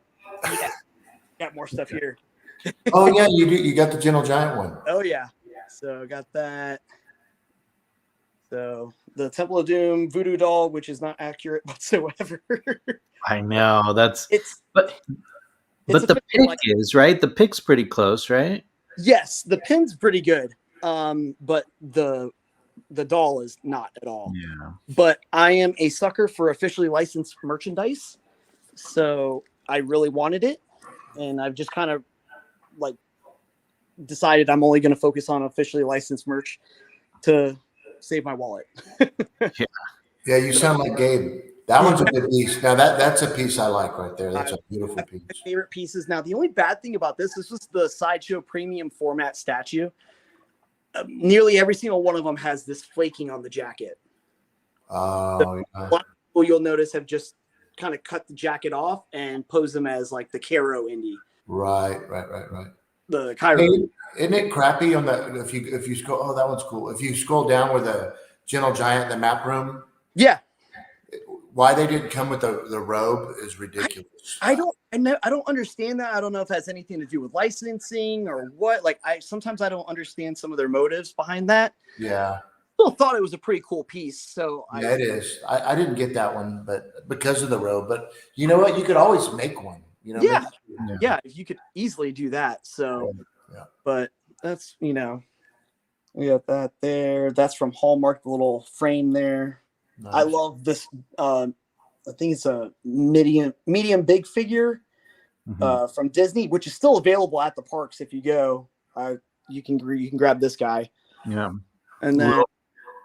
got more stuff here. Oh yeah, you do. You got the Gentle Giant one. Oh yeah. So I got that. So the Temple of Doom voodoo doll, which is not accurate whatsoever. I know that's but the pick is right. The pick's pretty close, right? Yes, the pin's pretty good. But the doll is not at all. Yeah. But I am a sucker for officially licensed merchandise, so I really wanted it, and I've just kind of like decided I'm only going to focus on officially licensed merch to save my wallet. Yeah, you sound like Gabe. That one's a good piece. Now that's a piece I like right there. That's a beautiful piece. My favorite pieces. Now the only bad thing about this was the Sideshow premium format statue. Nearly every single one of them has this flaking on the jacket. Oh, A lot of people you'll notice have just kind of cut the jacket off and pose them as like the Caro Indy. Right. The Cairo. Hey, isn't it crappy on the if you scroll? Oh, that one's cool. If you scroll down where the Gentle Giant, the map room. Yeah. Why they didn't come with the robe is ridiculous. I don't understand that. I don't know if it has anything to do with licensing or what. Like sometimes I don't understand some of their motives behind that. Yeah. Still thought it was a pretty cool piece. So yeah, it is. I didn't get that one, but because of the robe. But you know what? You could always make one. You know. Yeah. You could easily do that. So, but that's we got that there. That's from Hallmark. The little frame there. Nice. I love this. I think it's a medium big figure from Disney, which is still available at the parks. If you go, you can grab this guy. Yeah, and then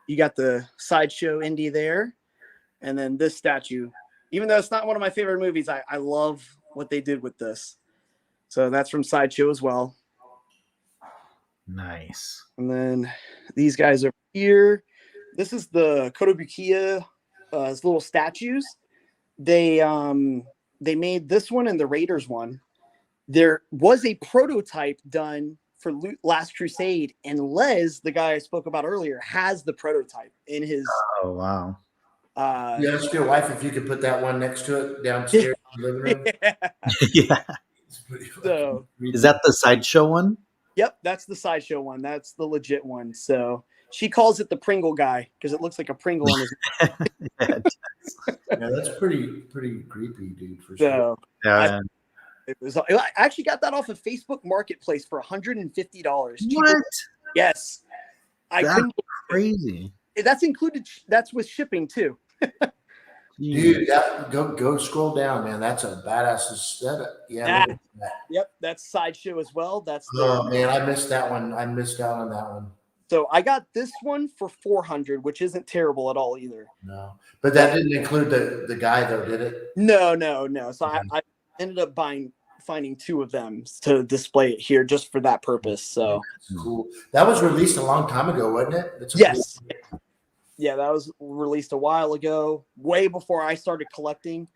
you got the Sideshow Indy there, and then this statue. Even though it's not one of my favorite movies, I love what they did with this. So that's from Sideshow as well. Nice. And then these guys over here. This is the Kotobukiya little statues. They made this one and the Raiders one. There was a prototype done for Last Crusade, and Les, the guy I spoke about earlier, has the prototype in his. Oh wow! You ask your wife if you could put that one next to it downstairs in the living room. Yeah. So is that the Sideshow one? Yep, that's the Sideshow one. That's the legit one. So she calls it the Pringle guy because it looks like a Pringle on his. Yeah, that's pretty creepy, dude. For sure. Yeah. I actually got that off of Facebook Marketplace for $150. What? Yes, that's crazy. That's included. That's with shipping too. Dude, go scroll down, man. That's a badass aesthetic. Yeah. Yep, that's Sideshow as well. That's. Man, I missed that one. I missed out on that one. So I got this one for $400, which isn't terrible at all either. No, but that didn't include the guy though, did it? No. So I ended up finding two of them to display it here just for that purpose. So that's cool. That was released a long time ago, wasn't it? Yes. Cool. Yeah, that was released a while ago, way before I started collecting,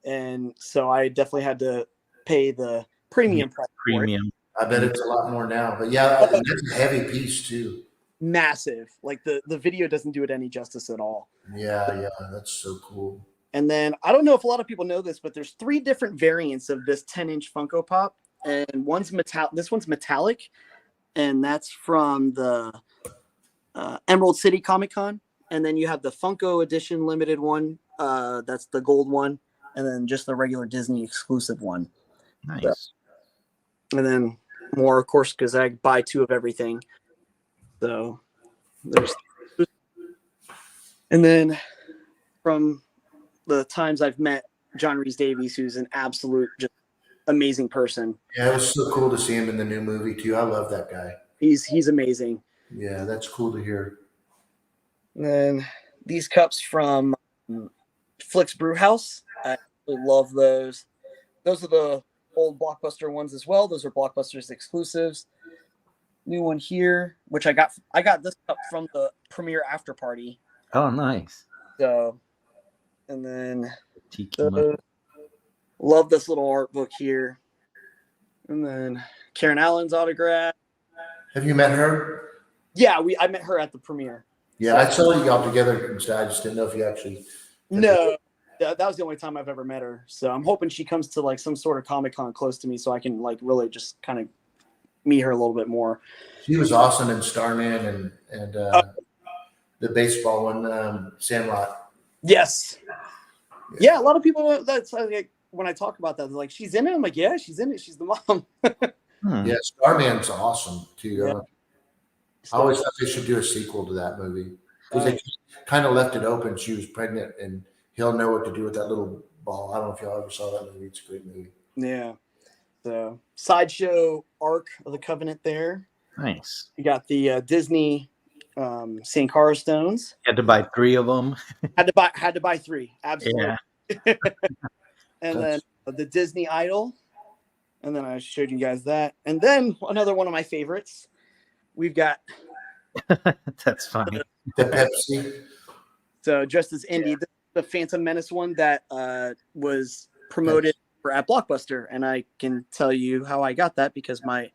and so I definitely had to pay the premium price. Premium. I bet it's a lot more now, but yeah, that's a heavy piece too. Massive. Like the video doesn't do it any justice at all. Yeah, that's so cool. And then I don't know if a lot of people know this, but there's 3 different variants of this 10-inch Funko Pop, and one's metallic. This one's metallic, and that's from the Emerald City Comic Con. And then you have the Funko Edition limited one. That's the gold one, and then just the regular Disney exclusive one. Nice. So, and then more, of course, because I buy 2 of everything. So there's, and then from the times I've met John Rhys-Davies, who's an absolute just amazing person. Yeah, it was so cool to see him in the new movie too. I love that guy. He's amazing. Yeah, that's cool to hear. And then these cups from Flick's Brew House. I love those. Those are the old Blockbuster ones as well. Those are Blockbuster's exclusives. New one here, which I got this up from the premiere after party. Oh, nice. So, and then Tiki love this little art book here. And then Karen Allen's autograph. Have you met her? Yeah, I met her at the premiere. Yeah, I saw you all together. I just didn't know if you actually. No, that was the only time I've ever met her. So I'm hoping she comes to like some sort of Comic-Con close to me so I can like really just kind of meet her a little bit more. She was awesome in Starman and the baseball one, Sandlot. Yes. Yeah, a lot of people. That's like when I talk about that, they're like, "She's in it." I'm like, "Yeah, she's in it. She's the mom." Yeah, Starman's awesome too. Yeah. I always thought they should do a sequel to that movie because they kind of left it open. She was pregnant, and he'll know what to do with that little ball. I don't know if y'all ever saw that movie. It's a great movie. Yeah. So sideshow Ark of the Covenant there. Nice. You got the Disney Sankara stones. You had to buy 3 of them. Had to buy 3. Absolutely. Yeah. And then the Disney Idol. And then I showed you guys that. And then another one of my favorites. We've got That's funny. The Pepsi. so dressed as Indy, the Phantom Menace one that was promoted at Blockbuster. And I can tell you how I got that because my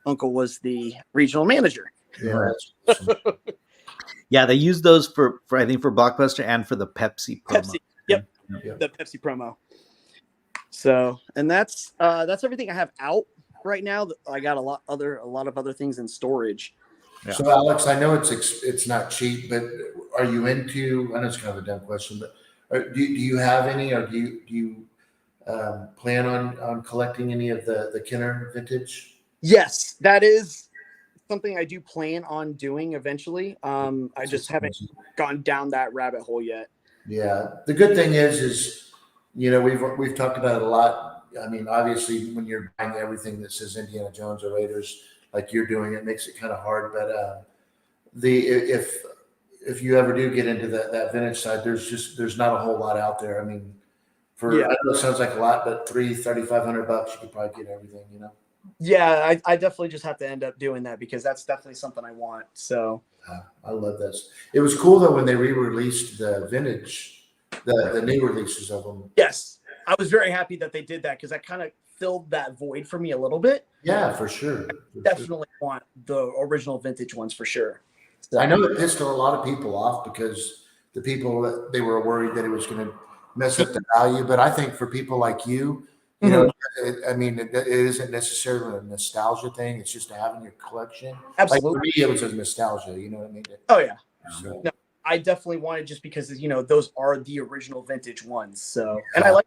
uncle was the regional manager. Yeah, that's awesome. Yeah, they use those for I think for Blockbuster and for the Pepsi promo. Pepsi. Yep. The Pepsi promo. So, and that's everything I have out right now. I got a lot of other things in storage. Yeah. So, Alex, I know it's not cheap, but are you into? I know it's kind of a dumb question, but do you have any, or do you plan on collecting any of the Kenner vintage? Yes, that is something I do plan on doing eventually. I just haven't gone down that rabbit hole yet. Yeah, the good thing is we've talked about it a lot. I mean, obviously, when you're buying everything that says Indiana Jones or Raiders, like you're doing, it makes it kind of hard. But if you ever do get into that vintage side, there's not a whole lot out there. I mean, I know it sounds like a lot, but $3,500 you could probably get everything. Yeah, I definitely just have to end up doing that because that's definitely something I want. So I love this. It was cool though when they re-released the vintage, the new releases of them. Yes, I was very happy that they did that because that kind of filled that void for me a little bit. Yeah, for sure. Definitely want the original vintage ones for sure. So, I know it pissed a lot of people off because the people that they were worried that it was going to mess up the value. But I think for people like you, it isn't necessarily a nostalgia thing. It's just to have in your collection. Absolutely. Like for me, it was a nostalgia. You know what I mean? Oh yeah. So. No, I definitely wanted just because those are the original vintage ones. So, and I like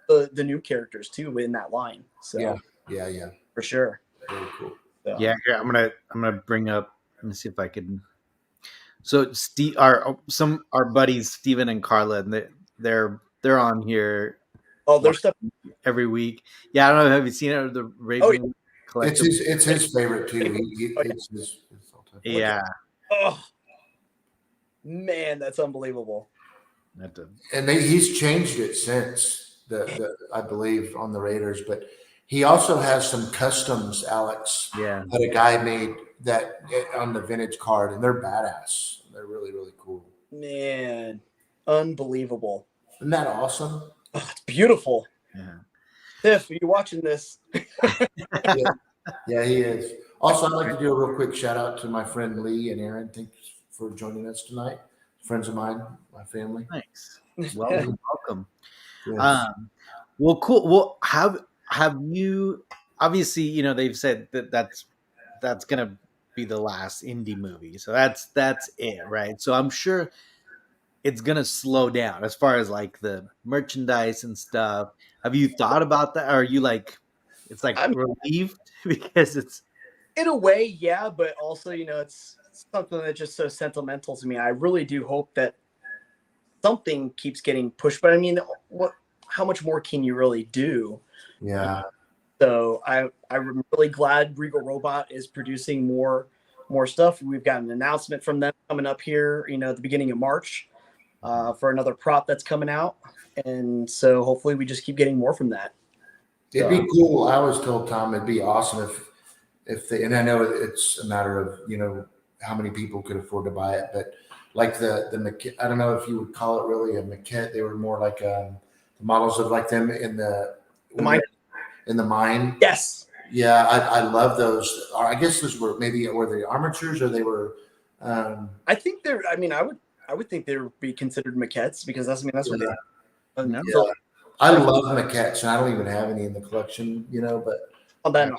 the new characters too in that line. So yeah, for sure. Very cool. So. Yeah, I'm gonna bring up. Let me see if I can. So Steve, our buddies Steven and Carla, and they're on here. Oh, there's stuff every week. Yeah, I don't know. Have you seen it? The Raven collective. It's his favorite too. It's his yeah. Oh man, that's unbelievable. And he's changed it since I believe on the Raiders, but he also has some customs, Alex. Yeah. That a guy made that on the vintage card, and they're badass. They're really, really cool. Man, unbelievable. Isn't that awesome? Oh, it's beautiful. Yeah. Tiff, are you watching this? Yeah, he is. Also, I'd like to do a real quick shout out to my friend Lee and Aaron. Thanks for joining us tonight. Friends of mine, my family. Thanks. Welcome. Yes. Well, cool. Well, have you? Obviously, they've said that's gonna be the last indie movie. So that's it, right? So I'm sure it's gonna slow down as far as like the merchandise and stuff. Have you thought about that? Or are you like, it's like relieved because it's in a way, yeah, but also it's something that's just so sentimental to me. I really do hope that something keeps getting pushed. But I mean, how much more can you really do? Yeah. So I'm really glad Regal Robot is producing more stuff. We've got an announcement from them coming up here, at the beginning of March. For another prop that's coming out, and so hopefully we just keep getting more from that. It'd be cool. I always told Tom it'd be awesome if they, and I know it's a matter of, how many people could afford to buy it, but like I don't know if you would call it really a maquette. They were more like the models of like them in the mine. In the mine. Yes. Yeah, I love those. I guess those were they armatures or they were. I think they're. I mean, I would think they would be considered maquettes because that's what they. Yeah. So, I love maquettes, and I don't even have any in the collection, but on that,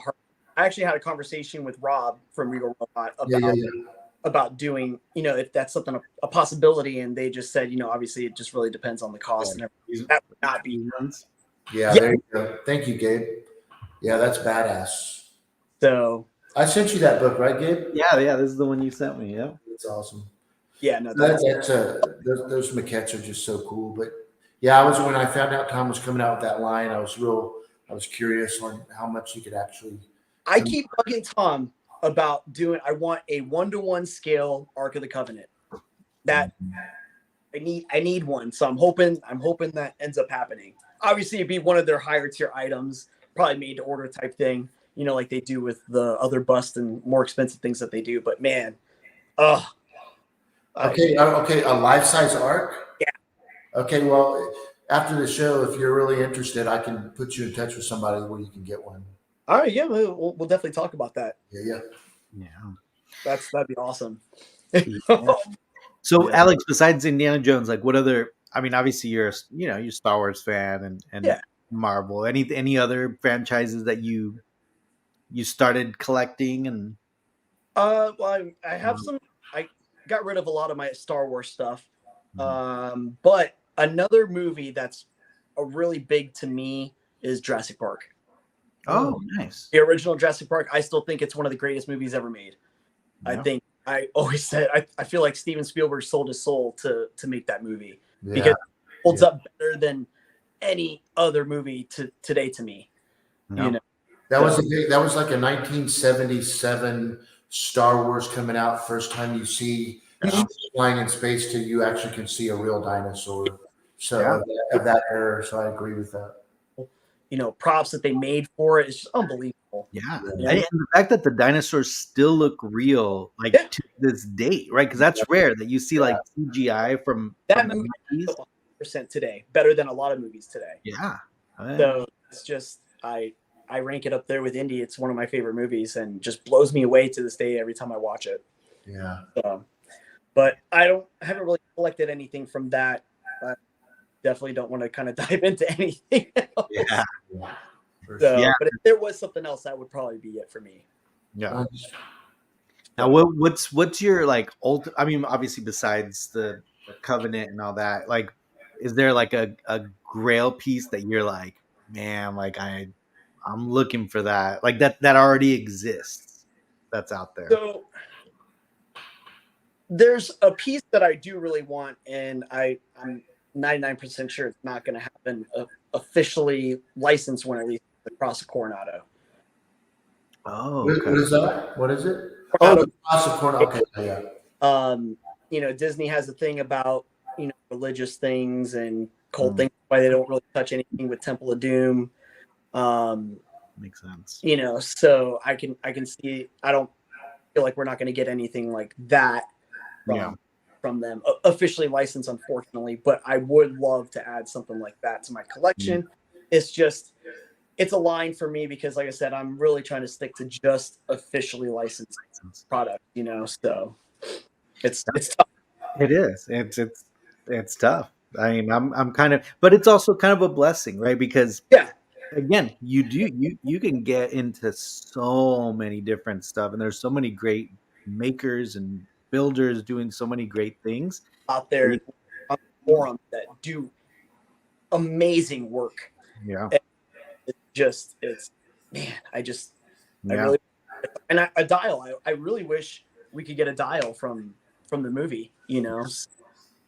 I actually had a conversation with Rob from Regal Robot about doing, if that's something a possibility, and they just said, obviously it just really depends on the cost and everything. That would not be. Yeah, there you go. Thank you, Gabe. Yeah, that's badass. So I sent you that book, right, Gabe? Yeah, this is the one you sent me. Yeah, it's awesome. Yeah, no, those maquettes are just so cool. But yeah, when I found out Tom was coming out with that line, I was curious on how much he could actually. I keep bugging Tom about I want a 1-to-1 scale Ark of the Covenant. That I need one. So I'm hoping that ends up happening. Obviously it'd be one of their higher tier items, probably made to order type thing, like they do with the other bust and more expensive things that they do. But man, okay, a life-size Ark? Yeah. Okay, well, after the show, if you're really interested, I can put you in touch with somebody where you can get one. All right, yeah, we'll definitely talk about that. Yeah. That'd be awesome. Yeah. So, Alex, besides Indiana Jones, like what other? I mean, obviously you're a Star Wars fan and Marvel. Any other franchises that you started collecting and? Well, I have some. I got rid of a lot of my Star Wars stuff, but another movie that's a really big to me is Jurassic Park. Oh, nice. The original Jurassic Park. I still think it's one of the greatest movies ever made. Yeah. I think I always said I feel like Steven Spielberg sold his soul to make that movie because it holds up better than any other movie today to me. No. That was like a 1977 Star Wars coming out. First time you see flying in space till you actually can see a real dinosaur. So of that era. So I agree with that. Props that they made for it is just unbelievable. Yeah. And the fact that the dinosaurs still look real, like to this date, right? Because that's rare that you see like CGI from that movie. 100% today, better than a lot of movies today. Yeah. So it's just I rank it up there with Indy. It's one of my favorite movies and just blows me away to this day every time I watch it. Yeah. But I haven't really collected anything from that. I definitely don't want to kind of dive into anything else. Yeah. But if there was something else, that would probably be it for me. Yeah. Now, what's your like I mean, obviously besides the Covenant and all that, like, is there like a Grail piece that you're like, man, like I'm looking for that, like that already exists, that's out there? So there's a piece that I do really want, and I'm 99% sure it's not going to happen officially licensed when I release the Cross of Coronado. Oh, okay. What is that? What is it? Coronado. Oh, Cross of Coronado. Okay, yeah. Disney has a thing about religious things and cult things, why they don't really touch anything with Temple of Doom. Makes sense. So I can see. I don't feel like we're not going to get anything like that from them officially licensed, unfortunately. But I would love to add something like that to my collection. It's a line for me because, like I said, I'm really trying to stick to just officially licensed product. So it's tough. It is. It's tough. I mean, I'm kind of, but it's also kind of a blessing, right? Because again, you can get into so many different stuff, and there's so many great makers and builders doing so many great things out there on the forum that do amazing work. Yeah. It's man, I really, and a dial. I really wish we could get a dial from the movie, just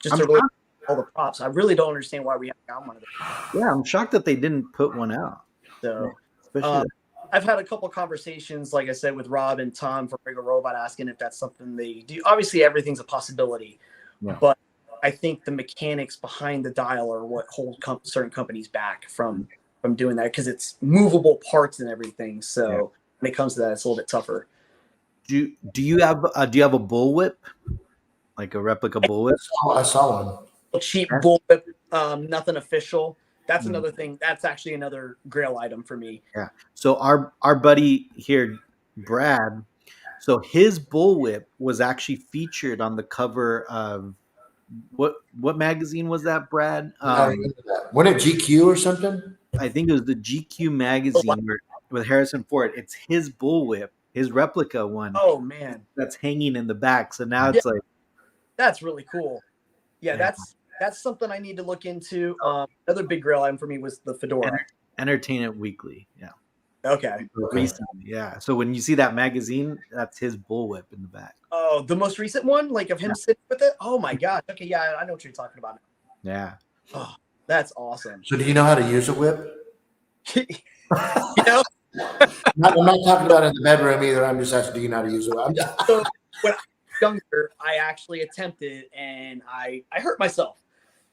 to really all the props. I really don't understand why we haven't got one of them. Yeah, I'm shocked that they didn't put one out. So I've had a couple conversations, like I said, with Rob and Tom from Regal Robot, asking if that's something they do. Obviously, everything's a possibility, but I think the mechanics behind the dial are what hold certain companies back from I'm doing that because it's movable parts and everything. So when it comes to that, it's a little bit tougher. Do you have a bullwhip, like a replica bullwhip? I saw one. Cheap Yeah. bullwhip, nothing official. That's Mm. another thing. That's actually another grail item for me. Yeah. So our buddy here, Brad. So his bullwhip was actually featured on the cover of what magazine was that, Brad? I remember that. Wasn't it GQ or something? I think it was the GQ magazine with Harrison Ford. It's his bullwhip, his replica one. Oh man, that's hanging in the back. So now it's like that's really cool. Yeah, that's something I need to look into. Another big grail item for me was the fedora. Entertainment Weekly. Yeah. Okay. Recently, yeah. So when you see that magazine, that's his bullwhip in the back. Oh, the most recent one, like of him sitting with it. Oh my gosh. Okay, yeah, I know what you're talking about. Yeah. Oh, that's awesome. So do you know how to use a whip? You know, I'm not talking about it in the bedroom either. I'm just asking, do you know how to use a whip? so when I was younger, I actually attempted and I hurt myself.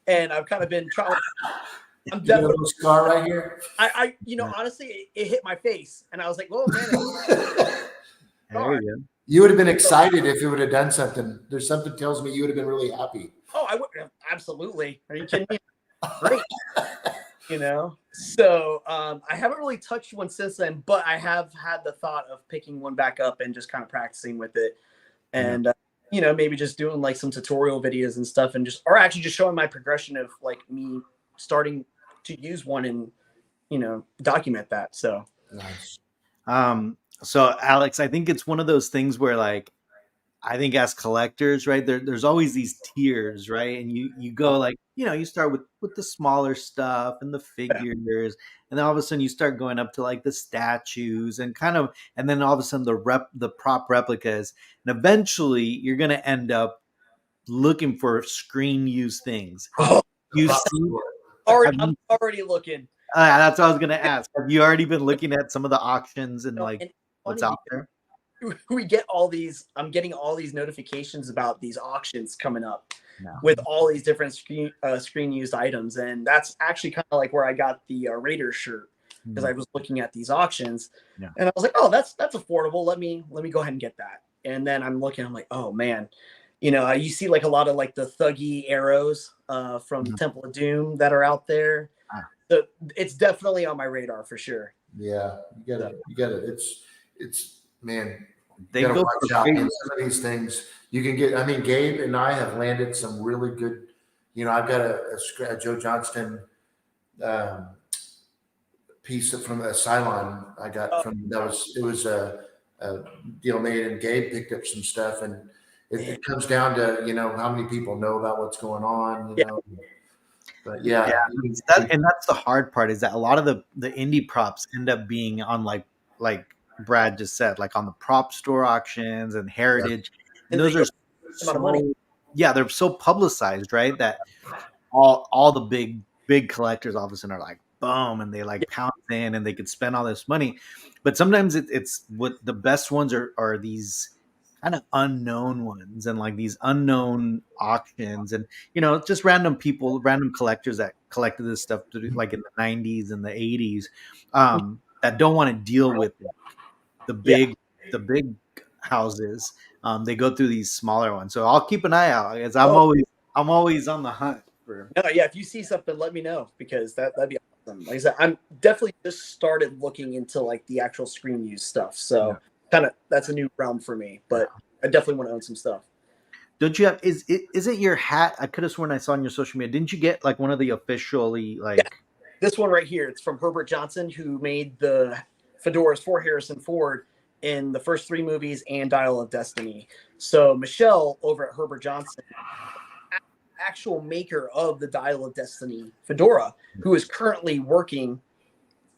And I've kind of been trying. I'm You got a definitely little scar right here. I honestly it hit my face and I was like, oh man. There you go. You would have been excited if it would have done something. There's something tells me you would have been really happy. Oh, I would absolutely. Are you kidding me? Great. So I haven't really touched one since then, but I have had the thought of picking one back up and just kind of practicing with it, and maybe just doing like some tutorial videos and stuff, and or actually just showing my progression of like me starting to use one and document that. So Nice. So Alex, I think it's one of those things where like I think as collectors, right, there's always these tiers, right? And you go like, you start with the smaller stuff and the figures, and then all of a sudden you start going up to like the statues and and then all of a sudden the prop replicas, and eventually you're gonna end up looking for screen use things. You've seen I'm already looking. that's what I was gonna ask. Have you already been looking at some of the auctions and what's out there? I'm getting all these notifications about these auctions coming up with all these different screen used items. And that's actually kind of like where I got the Raiders shirt, because I was looking at these auctions and I was like, oh, that's affordable. Let me go ahead and get that. And then I'm like, oh man, you see like a lot of like the thuggy arrows from Temple of Doom that are out there. So it's definitely on my radar for sure. Yeah, you got it. It's man, they go for some of these things you can get. I mean, Gabe and I have landed some really good. I've got a Joe Johnston piece from a Cylon I got from it was a deal made, and Gabe picked up some stuff, and it comes down to how many people know about what's going on. But and that's the hard part, is that a lot of the indie props end up being on like Brad just said, like on the prop store auctions and heritage, and those are they're so publicized, right? That all the big collectors all of a sudden are like boom, and they like pounce in, and they could spend all this money. But sometimes it's what the best ones are these kind of unknown ones, and like these unknown auctions, and just random collectors that collected this stuff like in the 90s and the 80s that don't want to deal with the big houses. They go through these smaller ones, so I'll keep an eye out, because I'm always on the hunt for. No, yeah, if you see something, let me know, because that'd be awesome. Like I said, I'm definitely just started looking into like the actual screen use stuff, so that's a new realm for me, but I definitely want to own some stuff. Don't you have is it your hat? I could have sworn I saw on your social media. Didn't you get like one of the officially this one right here? It's from Herbert Johnson, who made the fedoras for Harrison Ford in the first 3 movies and Dial of Destiny. So Michelle over at Herbert Johnson, actual maker of the Dial of Destiny fedora, who is currently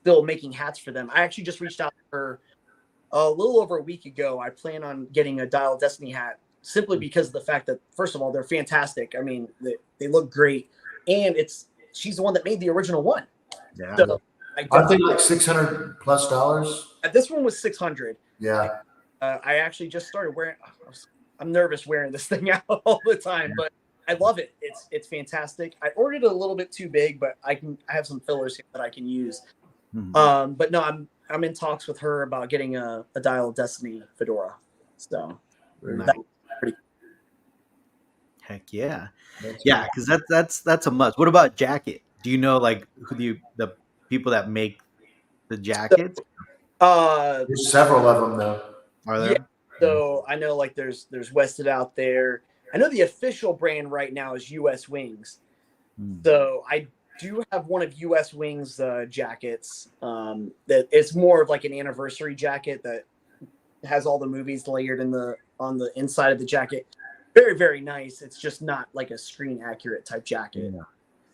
still making hats for them. I actually just reached out to her a little over a week ago. I plan on getting a Dial of Destiny hat, simply because of the fact that, first of all, they're fantastic. I mean, they look great, and she's the one that made the original one. Yeah. So I think like $600+. This one was $600. Yeah. I actually just started wearing. I'm nervous wearing this thing out all the time, but I love it. It's fantastic. I ordered it a little bit too big, but I have some fillers here that I can use. Mhm. But no, I'm in talks with her about getting a Dial of Destiny fedora. So Very that's cool. pretty Heck yeah. That's Yeah, cool. because that's a must. What about jacket? Do you know like who the people that make the cool. jackets? There's several of them though. Are Yeah. there? So I know like there's Wested out there. I know the official brand right now is US Wings. Hmm. So I do have one of US Wings jackets. That it's more of like an anniversary jacket that has all the movies layered in the on the inside of the jacket. Very, very nice. It's just not like a screen accurate type jacket. Yeah.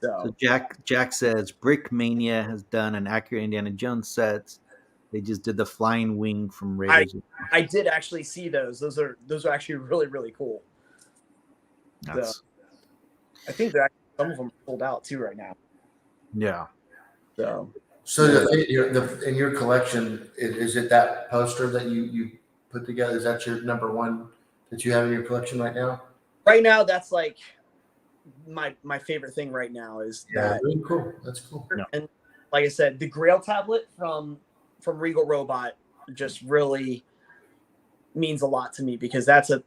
So So Jack says Brick Mania has done an accurate Indiana Jones sets. They just did the flying wing from I Raiders. I did actually see those. Those are actually really, really cool. So That's I think that some of them are sold out too right now. yeah. So So Yeah. in your collection, is it that poster that you put together? Is that your number one that you have in your collection right now? right now, that's like my favorite thing right now is Yeah, that. really cool. That's cool. Yeah. And like I said, the Grail tablet from Regal Robot just really means a lot to me because that's a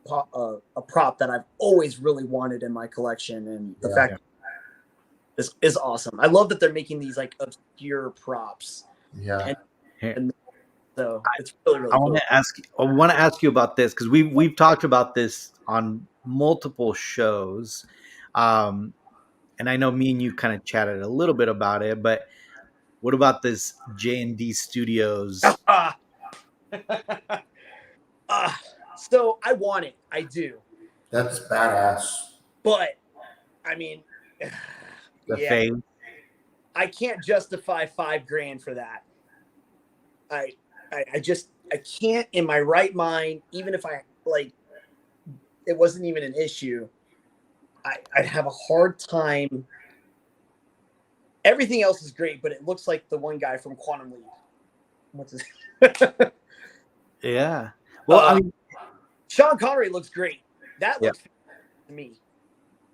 prop that I've always really wanted in my collection, and the Yeah. fact is awesome. I love that they're making these like obscure props, Yeah. and so it's really, really I cool. want to ask you about this because we've talked about this on multiple shows, and I know me and you kind of chatted a little bit about it. But what about this J&D Studios? So I want it, I do, That's badass. but I mean, The yeah, face? I can't justify $5,000 for that. I just I can't in my right mind, even if I like it wasn't even an issue, I'd have a hard time. Everything else is great, but it looks like the one guy from Quantum Leap. What's his Yeah. Well, I mean, Sean Connery looks great. That Yeah. looks to me.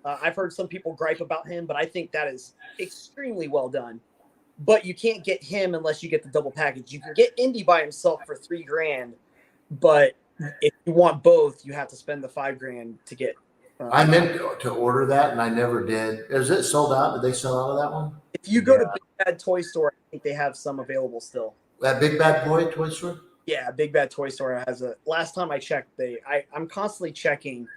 I've heard some people gripe about him, but I think that is extremely well done. But you can't get him unless you get the double package. You can get Indy by himself for $3,000, but if you want both, you have to spend the $5,000 to get. I meant to order that and I never did. Is it sold out? Did they sell out of that one? If you go to Big Bad Toy Store, I think they have some available still. That Big Bad Boy toy store? Yeah, Big Bad Toy Store has a. Last time I checked, I'm constantly checking.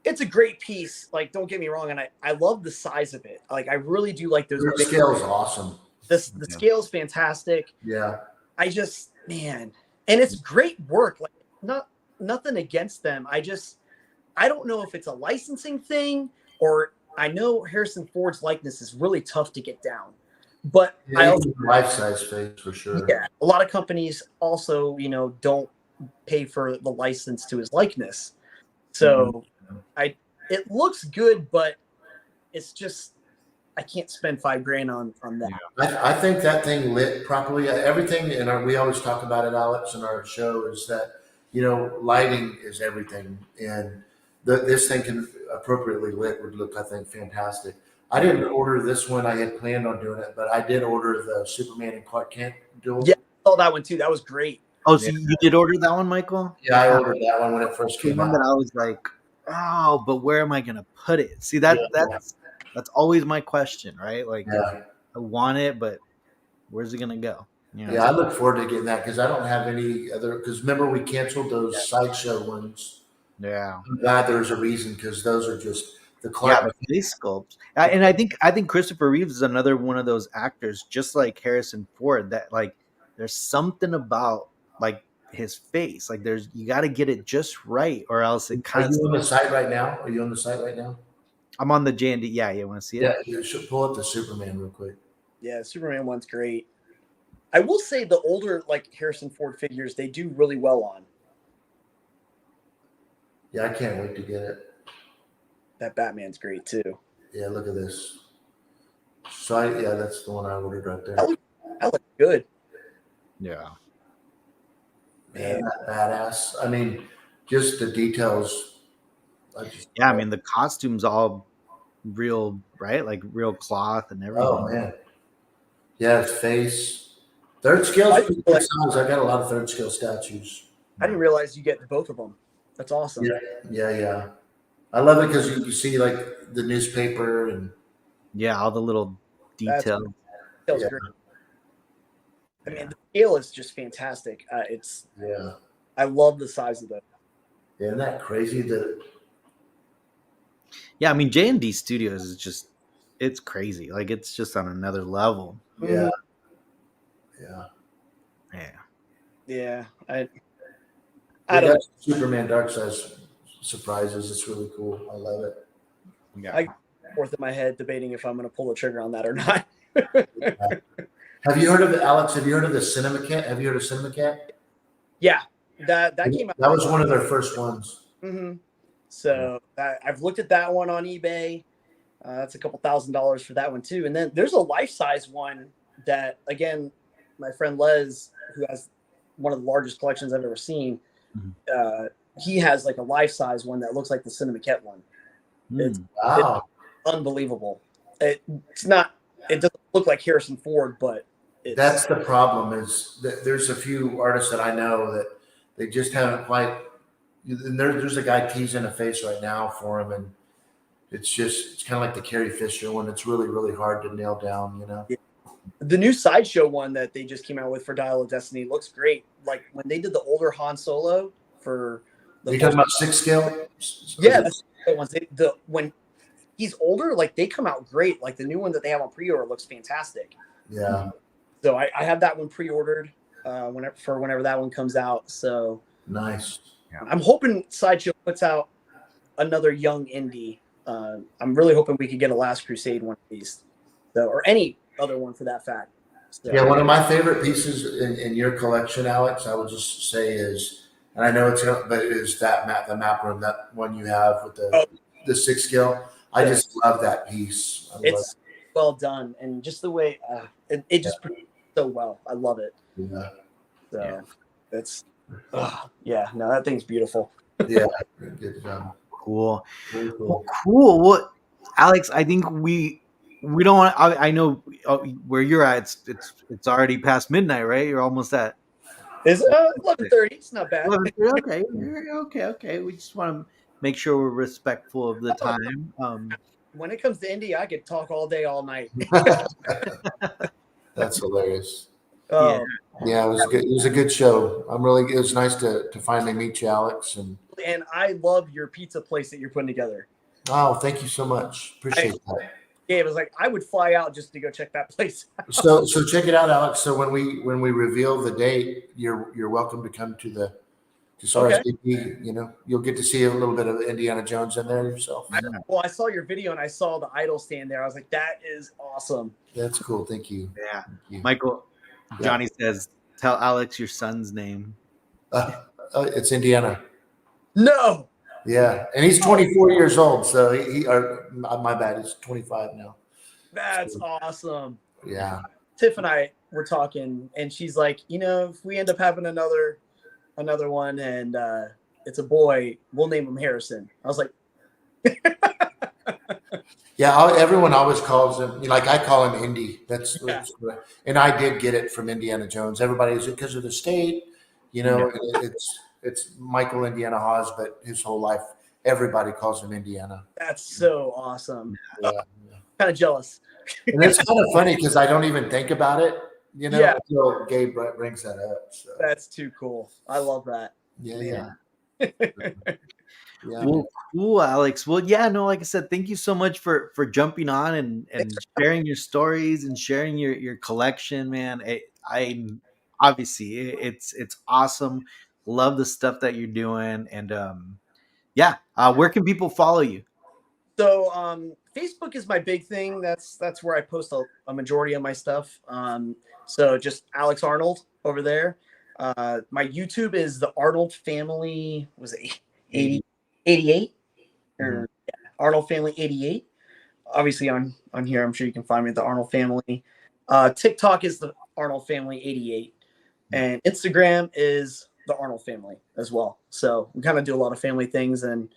It's a great piece. Like, don't get me wrong, and I love the size of it. Like, I really do like those. The scale is awesome. The scale's fantastic. Yeah. Man, and it's great work. Like, nothing against them. I don't know if it's a licensing thing or I know Harrison Ford's likeness is really tough to get down. But Yeah, I also life size face for sure. yeah, a lot of companies also, don't pay for the license to his likeness. So it looks good, but it's just I can't spend $5,000 on that. I think that thing lit properly. Everything, and we always talk about it, Alex, in our show is that, lighting is everything. And this thing can appropriately lit would look, I think, fantastic. I didn't order this one. I had planned on doing it, but I did order the Superman and Clark Kent duel. Yeah, I saw that one too. That was great. Oh, so you did order that one, Michael? Yeah, I ordered that one when it first The came one out. that I was like, oh, but where am I gonna put it? See, that's always my question, right? Like, Yeah. I want it, but where's it gonna go? Yeah, I look forward to getting that because I don't have any other. Because remember, we canceled those sideshow ones. Yeah. I'm glad there's a reason because those are just the Yeah, Clark. the face sculpt, and I think Christopher Reeves is another one of those actors, just like Harrison Ford, that like there's something about like his face, like you got to get it just right, or else it Are kind you of. on the site right now? Are you on the site right now? I'm on the J&D. Yeah, you want to see it? Yeah, you should pull up the Superman real quick. Yeah, Superman one's great. I will say the older like Harrison Ford figures, they do really well on. Yeah, I can't wait to get it. That Batman's great too. Yeah, look at this. So yeah, that's the one I ordered right there. That looks good. Yeah. Man, that badass. I mean, just the details. Yeah, I mean the costumes all real, right? Like real cloth and everything. Oh man, yeah, his face. Third scale's pretty good size. I got a lot of third scale statues. I didn't realize you get both of them. That's awesome. Yeah. I love it because you see like the newspaper and Yeah, all the little details. That's great. I mean, the scale is just fantastic. I love the size of that. Yeah, isn't that crazy? Yeah, I mean J&D Studios is just, it's crazy. Like it's just on another level. Yeah. I They don't got Superman Dark Size surprises. It's really cool. I love it. Yeah. I forth in my head debating if I'm going to pull the trigger on that or not. Have you heard of Alex? Have you heard of the Cinema Cat? Have you heard of Cinema Cat? Yeah, that came out. That was one of their first ones. Mm-hmm. So I've looked at that one on eBay. That's a couple $1,000s for that one too. And then there's a life-size one that, again, my friend Les, who has one of the largest collections I've ever seen, he has like a life-size one that looks like the Cinema Cat one. It's unbelievable. It doesn't look like Harrison Ford, but that's the problem. Is that there's a few artists that I know that they just haven't quite. And there's a guy teasing a face right now for him, and it's kind of like the Carrie Fisher one. It's really, really hard to nail down. The new Sideshow one that they just came out with for Dial of Destiny looks great. Like when they did the older Han Solo for the. You're talking about 6 scale? Yeah, the ones. When he's older, like they come out great. Like the new one that they have on pre-order looks fantastic. Yeah. So I have that one pre-ordered whenever that one comes out. So nice. I'm hoping Sideshow puts out another young indie. I'm really hoping we could get a Last Crusade one of these, or any other one for that fact. So, yeah, one of my favorite pieces in your collection, Alex, I would just say is, and I know but it is the map room, that one you have with the 6 scale. I just love that piece. It's well done, and just the way it just produced so well. I love it. Yeah. So it's that thing's beautiful. Yeah, good job. Cool. Very cool. Cool. Well, Alex, I think we don't want. I know where you're at. It's already past midnight, right? You're almost at. It's 11:30. It's not bad. 11:30, okay. We just want to make sure we're respectful of the time. When it comes to indie, I could talk all day, all night. That's hilarious. Yeah, it was good. It was a good show. It was nice to finally meet you, Alex. And I love your pizza place that you're putting together. Oh, thank you so much. Appreciate that. Yeah, it was like I would fly out just to go check that place out. So check it out, Alex. So when we reveal the date, you're welcome to come to RSVP. You'll get to see a little bit of Indiana Jones in there yourself. Well, I saw your video and I saw the idol stand there. I was like, that is awesome. That's cool. Thank you. Yeah. Thank you. Michael, Johnny says, tell Alex your son's name. It's Indiana. No. Yeah, and he's 24 years old. So my bad. He's 25 now. That's awesome. Yeah. Tiff and I were talking, and she's like, if we end up having another one, and it's a boy, we'll name him Harrison. I was like, yeah. Everyone always calls him, like I call him Indy. That's and I did get it from Indiana Jones. Everybody is because of the state, It's Michael Indiana Hawes, but his whole life, everybody calls him Indiana. That's so awesome. Yeah. Kind of jealous. And it's kind of funny because I don't even think about it, until Gabe brings that up. So. That's too cool. I love that. Yeah. Well, cool, Alex. Well, like I said, thank you so much for jumping on and sharing your stories and sharing your collection, man. I'm obviously it's awesome. Love the stuff that you're doing, and where can people follow you? So Facebook is my big thing. That's where I post a majority of my stuff. So just Alex Arnold over there. My YouTube is the Arnold Family. Was it 88? Or Arnold Family 88. Obviously on here, I'm sure you can find me at the Arnold Family. TikTok is the Arnold Family 88, and Instagram is the Arnold Family as well. So we kind of do a lot of family things, and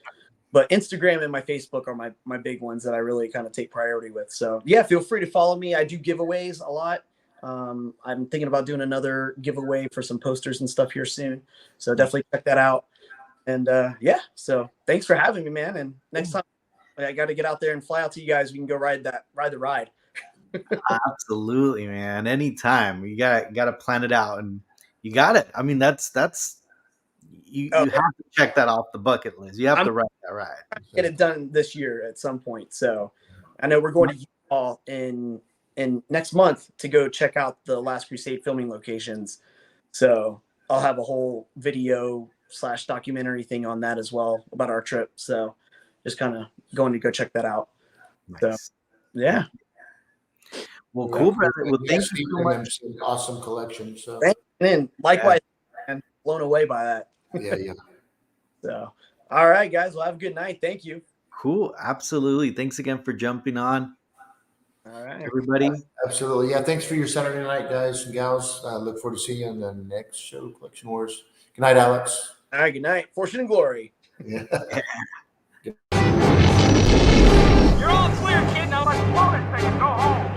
but Instagram and my Facebook are my big ones that I really kind of take priority with. So yeah, feel free to follow me. I do giveaways a lot. I'm thinking about doing another giveaway for some posters and stuff here soon. So definitely check that out. And yeah, so thanks for having me, man. And next time I got to get out there and fly out to you guys. We can go ride the ride. Absolutely, man. Anytime. You gotta plan it out, and you got it. I mean, that's you have to check that off the bucket list. You have to ride that ride. Get it done this year at some point. So I know we're going to Utah in next month to go check out the Last Crusade filming locations. So I'll have a whole video / documentary thing on that as well about our trip. So just kind of going to go check that out. Nice. So yeah. Well, cool, brother. Well, thank you so much. Awesome collection. So and likewise, and blown away by that. Yeah. So all right, guys. Well, have a good night. Thank you. Cool. Absolutely. Thanks again for jumping on. All right, everybody. Absolutely. Yeah. Thanks for your Saturday night, guys and gals. Look forward to seeing you on the next show, Collection Wars. Good night, Alex. All right. Good night. Fortune and glory. Yeah. You're all clear, kid. Now let's blow this thing and go home.